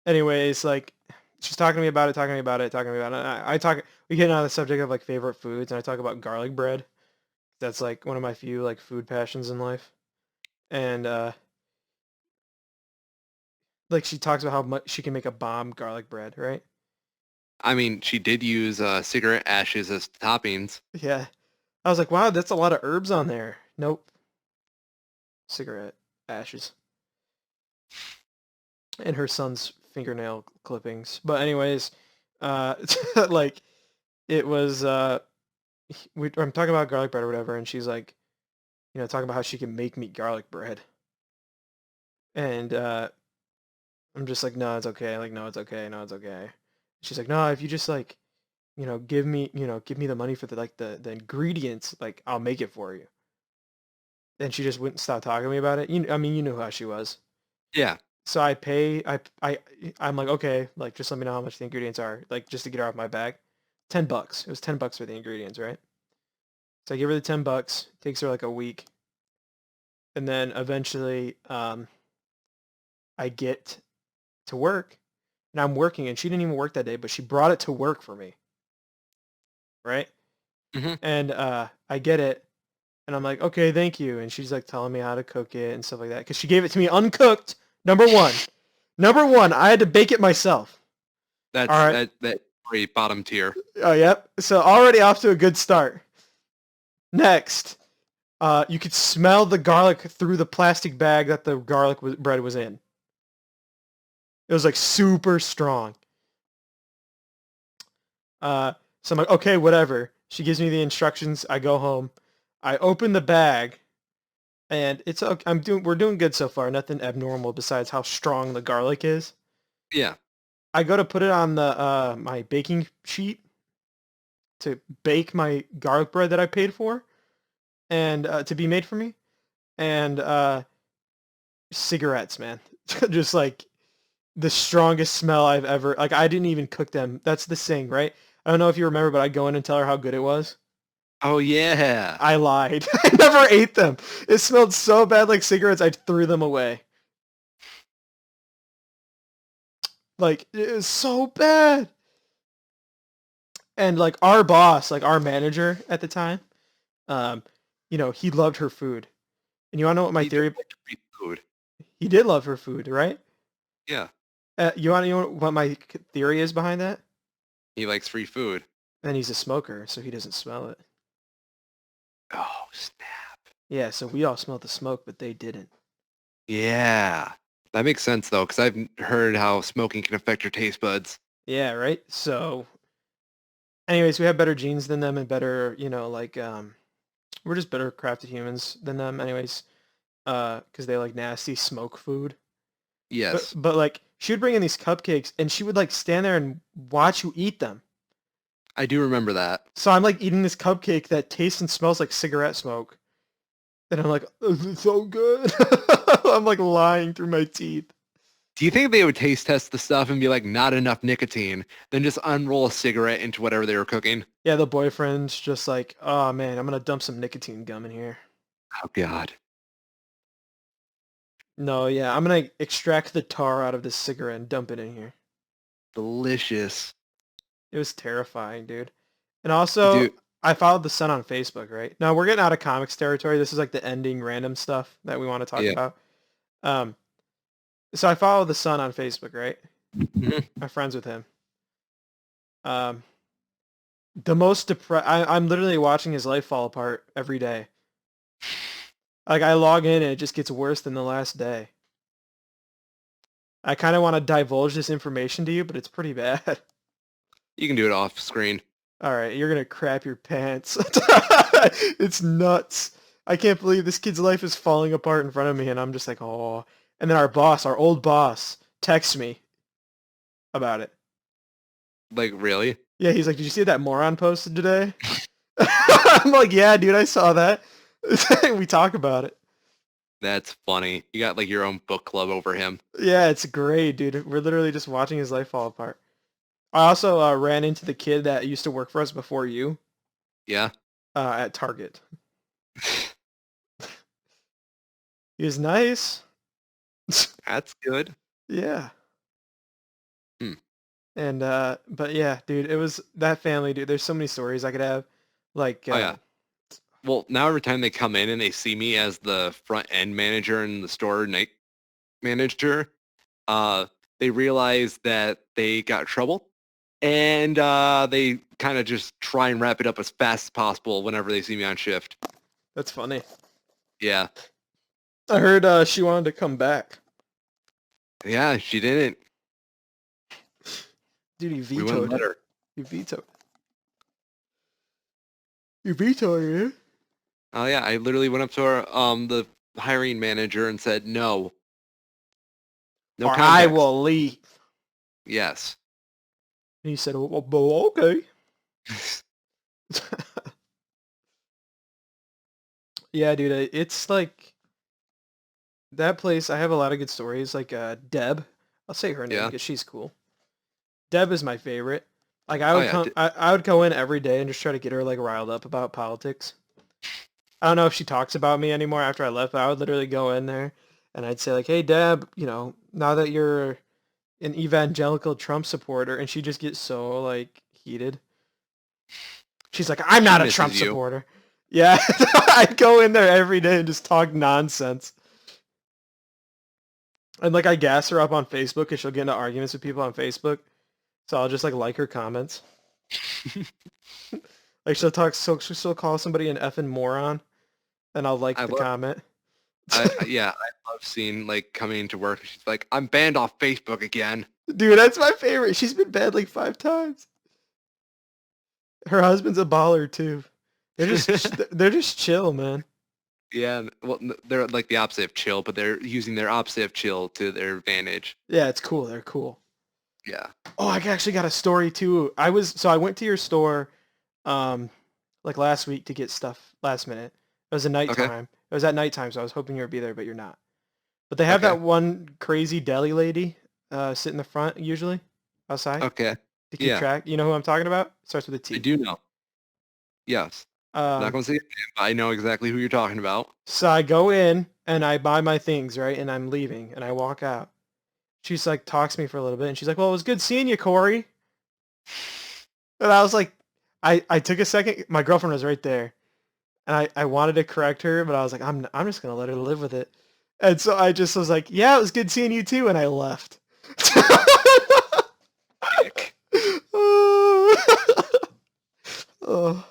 S1: anyways, like she's talking to me about it, talking to me about it, talking to me about it. I talk. We get on the subject of like favorite foods, and I talk about garlic bread. That's like one of my few like food passions in life. And like she talks about how much she can make a bomb garlic bread, right?
S2: I mean, she did use cigarette ashes as toppings.
S1: Yeah. I was like, wow, that's a lot of herbs on there. Nope. Cigarette ashes. And her son's fingernail clippings. But anyways, uh like it was I'm talking about garlic bread or whatever, and she's like, talking about how she can make me garlic bread. And I'm just like, no, it's okay. Like, no, it's okay. No, it's okay. She's like, no, if you just like, give me the money for the ingredients, like I'll make it for you. And she just wouldn't stop talking to me about it. I mean, you know how she was.
S2: Yeah.
S1: So I pay, I'm like, okay, like just let me know how much the ingredients are, like just to get her off my back. $10. It was $10 for the ingredients, right? So I give her the $10. Takes her like a week, and then eventually, I get to work, and I'm working, and she didn't even work that day, but she brought it to work for me, right?
S2: Hmm.
S1: And I get it, And I'm like, okay, thank you. And she's like telling me how to cook it and stuff like that. Because she gave it to me uncooked. Number one. Number one, I had to bake it myself. All
S2: That's
S1: right.
S2: that pretty bottom tier.
S1: Oh, yep. So already off to a good start. Next, you could smell the garlic through the plastic bag that the garlic bread was in. It was like super strong. So I'm like, okay, whatever. She gives me the instructions. I go home. I open the bag, and it's okay. We're doing good so far. Nothing abnormal besides how strong the garlic is.
S2: Yeah.
S1: I go to put it on the my baking sheet to bake my garlic bread that I paid for, and to be made for me, and cigarettes, man, just like the strongest smell I've ever. Like I didn't even cook them. That's the thing, right? I don't know if you remember, but I go in and tell her how good it was.
S2: Oh yeah.
S1: I lied. I never ate them. It smelled so bad like cigarettes, I threw them away. Like, it was so bad. And like our boss, like our manager at the time, um, he loved her food. And you wanna know what my
S2: He did
S1: theory?
S2: like free food.
S1: He did love her food, right?
S2: Yeah.
S1: You wanna know what my theory is behind that?
S2: He likes free food.
S1: And he's a smoker, so he doesn't smell it.
S2: Oh snap.
S1: Yeah, so we all smelled the smoke, but they didn't.
S2: Yeah. That makes sense though, because I've heard how smoking can affect your taste buds.
S1: Yeah, right? So anyways, we have better genes than them and better, we're just better crafted humans than them anyways. Because they like nasty smoke food. But
S2: Yes.
S1: but like she would bring in these cupcakes and she would like stand there and watch you eat them.
S2: I do remember that.
S1: So I'm like eating this cupcake that tastes and smells like cigarette smoke. And I'm like, this is so good. I'm like lying through my teeth.
S2: Do you think they would taste test the stuff and be like, not enough nicotine, then just unroll a cigarette into whatever they were cooking?
S1: Yeah, the boyfriend's just like, oh man, I'm gonna dump some nicotine gum in here.
S2: Oh God.
S1: No, yeah, I'm gonna extract the tar out of this cigarette and dump it in here.
S2: Delicious.
S1: It was terrifying, dude. And also,
S2: Dude,
S1: I followed the Sun on Facebook, right? Now we're getting out of comics territory. This is like the ending random stuff that we want to talk
S2: yeah.
S1: about. Um, so I follow the Sun on Facebook, right?
S2: Mhm.
S1: I'm friends with him. The most I'm literally watching his life fall apart every day. Like I log in and it just gets worse than the last day. I kind of want to divulge this information to you, but it's pretty bad.
S2: You can do it off screen.
S1: All right, you're gonna crap your pants. It's nuts. I can't believe this kid's life is falling apart in front of me, and I'm just like, oh. And then our old boss, texts me about it.
S2: Like, really?
S1: Yeah, he's like, did you see that moron posted today? I'm like, yeah, dude, I saw that. We talk about it.
S2: That's funny. You got like your own book club over him.
S1: Yeah, it's great, dude. We're literally just watching his life fall apart. I also ran into the kid that used to work for us before you
S2: Yeah.
S1: at Target. He was nice.
S2: That's good.
S1: Yeah.
S2: Hmm.
S1: And but yeah, dude, it was that family, dude. There's so many stories I could have. Like
S2: Oh yeah. Well, now every time they come in and they see me as the front end manager and the store night manager, they realize that they got in trouble, and they kind of just try and wrap it up as fast as possible whenever they see me on shift.
S1: That's funny.
S2: Yeah.
S1: I heard she wanted to come back.
S2: Yeah, she didn't.
S1: Dude, he
S2: We wouldn't
S1: vetoed
S2: let
S1: it.
S2: her.
S1: You vetoed. You vetoed it.
S2: Oh yeah, I literally went up to her, the hiring manager, and said no. No
S1: Or I
S2: contacts.
S1: will leave.
S2: Yes.
S1: And he said, well, okay. Yeah, dude, it's like that place. I have a lot of good stories. Like Deb, I'll say her name
S2: Yeah.
S1: because she's cool. Deb is my favorite. Like
S2: Oh, yeah,
S1: I would go in every day and just try to get her like riled up about politics. I don't know if she talks about me anymore after I left, but I would literally go in there and I'd say like, "Hey Deb, now that you're an evangelical Trump supporter," and she just gets so like heated. She's like, "I'm
S2: She
S1: not a
S2: misses
S1: Trump
S2: you.
S1: supporter." Yeah, I go in there every day and just talk nonsense. And like I gas her up on Facebook because she'll get into arguments with people on Facebook. So I'll just like her comments. Like she'll call somebody an effing moron, and I'll like the comment.
S2: I love seeing like coming into work. She's like, I'm banned off Facebook again.
S1: Dude, that's my favorite. She's been banned like 5 times. Her husband's a baller too. They're just chill, man.
S2: Yeah, well, they're like the opposite of chill, but they're using their opposite of chill to their advantage.
S1: Yeah, it's cool. They're cool.
S2: Yeah.
S1: Oh, I actually got a story too. I went to your store, like last week to get stuff last minute. It was a nighttime.
S2: Okay.
S1: It was at nighttime, so I was hoping you would be there, but you're not. But they have that one crazy deli lady, sit in the front usually, outside.
S2: Okay.
S1: To keep track. You know who I'm talking about? Starts with a T.
S2: I do know. Yes. Not gonna say it, but I know exactly who you're talking about.
S1: So I go in and I buy my things, right? And I'm leaving and I walk out. She's like talks to me for a little bit and she's like, well, it was good seeing you, Corey. And I was like, I took a second. My girlfriend was right there. And I wanted to correct her, but I was like, I'm just going to let her live with it. And so I just was like, yeah, it was good seeing you too. And I left. Oh.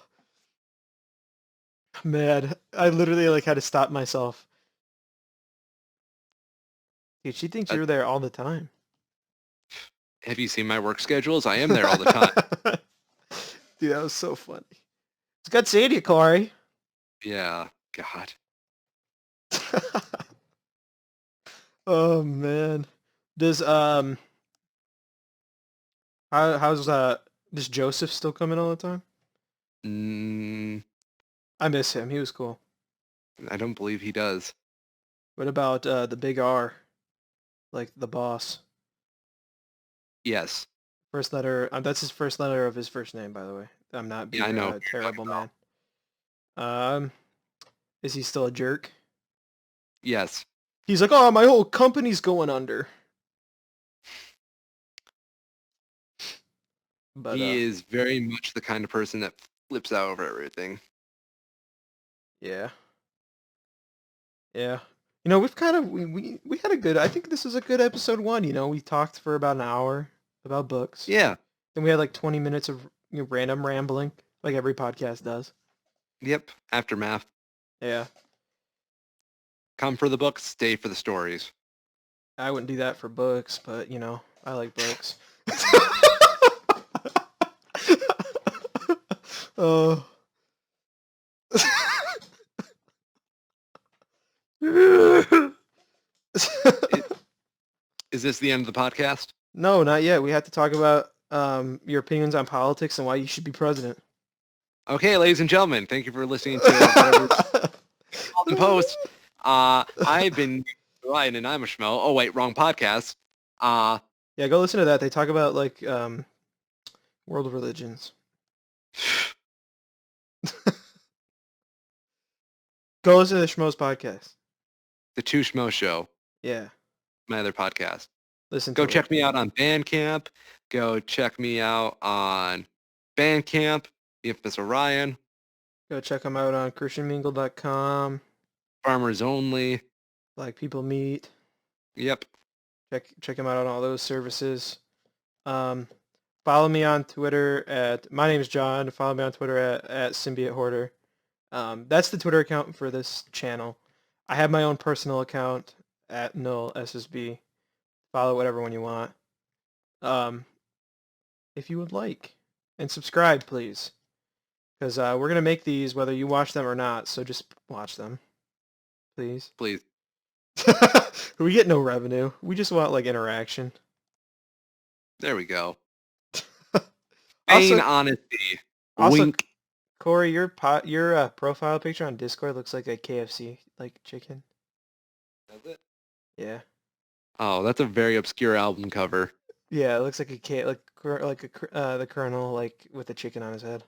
S1: Man, I literally like had to stop myself. Dude, she thinks you're there all the time.
S2: Have you seen my work schedules? I am there all the time.
S1: Dude, that was so funny. It's good seeing you, Corey.
S2: Yeah, God.
S1: Oh man. Does how's does Joseph still come in all the time? I miss him. He was cool.
S2: I don't believe he does.
S1: What about the big R? Like the boss?
S2: Yes.
S1: First letter. That's his first letter of his first name, by the way. I'm not being a terrible man. Is he still a jerk?
S2: Yes.
S1: He's like, oh, my whole company's going under. But
S2: he is very much the kind of person that flips out over everything.
S1: Yeah. Yeah. You know, we've kind of we had a good. I think this is a good episode 1. You know, we talked for about an hour about books.
S2: Yeah.
S1: Then we had like 20 minutes of random rambling, like every podcast does.
S2: Yep. Aftermath.
S1: Yeah.
S2: Come for the books, stay for the stories.
S1: I wouldn't do that for books, but you know, I like books. Oh.
S2: Is this the end of the podcast?
S1: No, not yet. We have to talk about your opinions on politics and why you should be president.
S2: Okay, ladies and gentlemen, thank you for listening to the post. I've been Ryan and I'm a Schmoe. Oh wait, wrong podcast.
S1: Yeah, go listen to that. They talk about like world religions. Go listen to the Schmoe Podcast.
S2: The Two Schmoe Show.
S1: Yeah.
S2: My other podcast.
S1: Listen.
S2: Go check me out on Bandcamp. Go check me out on Bandcamp. The infamous Orion.
S1: Go check them out on ChristianMingle.com.
S2: Farmers Only.
S1: Like People Meet.
S2: Yep.
S1: Check them out on all those services. Follow me on Twitter at, my name is John. Follow me on Twitter at Symbiote Hoarder. That's the Twitter account for this channel. I have my own personal account at Knull SSB. Follow whatever one you want. If you would like. And subscribe, please. Because we're going to make these whether you watch them or not, so just watch them. Please.
S2: Please.
S1: We get no revenue. We just want, like, interaction.
S2: There we go.
S1: Also,
S2: honesty.
S1: Also,
S2: Wink.
S1: Corey, your profile picture on Discord looks like a KFC, like, chicken.
S2: Does it?
S1: Yeah.
S2: Oh, that's a very obscure album cover.
S1: Yeah, it looks like the Colonel, like, with a chicken on his head.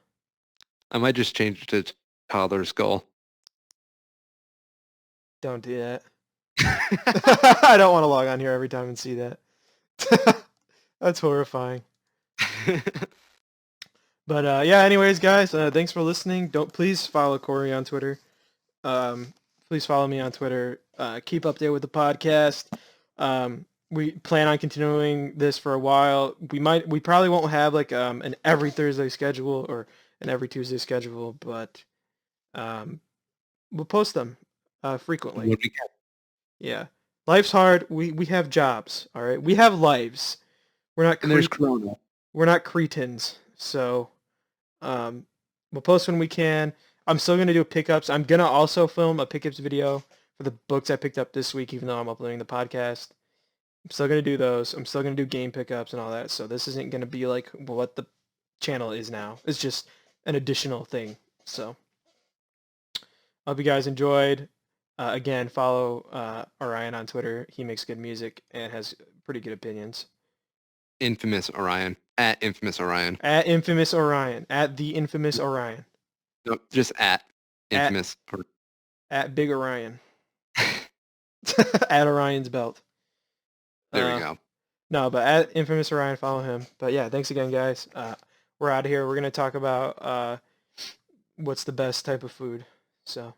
S2: I might just change it to Toddler Skull.
S1: Don't do that. I don't want to log on here every time and see that. That's horrifying. But yeah, anyways, guys, thanks for listening. Don't please follow Corey on Twitter. Please follow me on Twitter. Keep updated with the podcast. We plan on continuing this for a while. We probably won't have like an every Thursday schedule or an every Tuesday schedule, but um, we'll post them frequently.
S2: When we can.
S1: Yeah, life's hard. We have jobs. All right, we have lives. We're not
S2: And there's Corona.
S1: we're not cretins. So um, we'll post when we can. I'm still gonna do pickups. I'm gonna also film a pickups video for the books I picked up this week, even though I'm uploading the podcast. I'm still gonna do those. I'm still gonna do game pickups and all that. So this isn't gonna be like what the channel is now. It's just an additional thing. So I hope you guys enjoyed. Again, follow Orion on Twitter. He makes good music and has pretty good opinions.
S2: Infamous Orion. At Infamous Orion.
S1: At Infamous Orion. At the Infamous Orion.
S2: No, just at Infamous.
S1: At Big Orion. At Orion's belt.
S2: There we go.
S1: No, but at Infamous Orion, follow him. But yeah, thanks again, guys. We're out of here. We're going to talk about what's the best type of food. So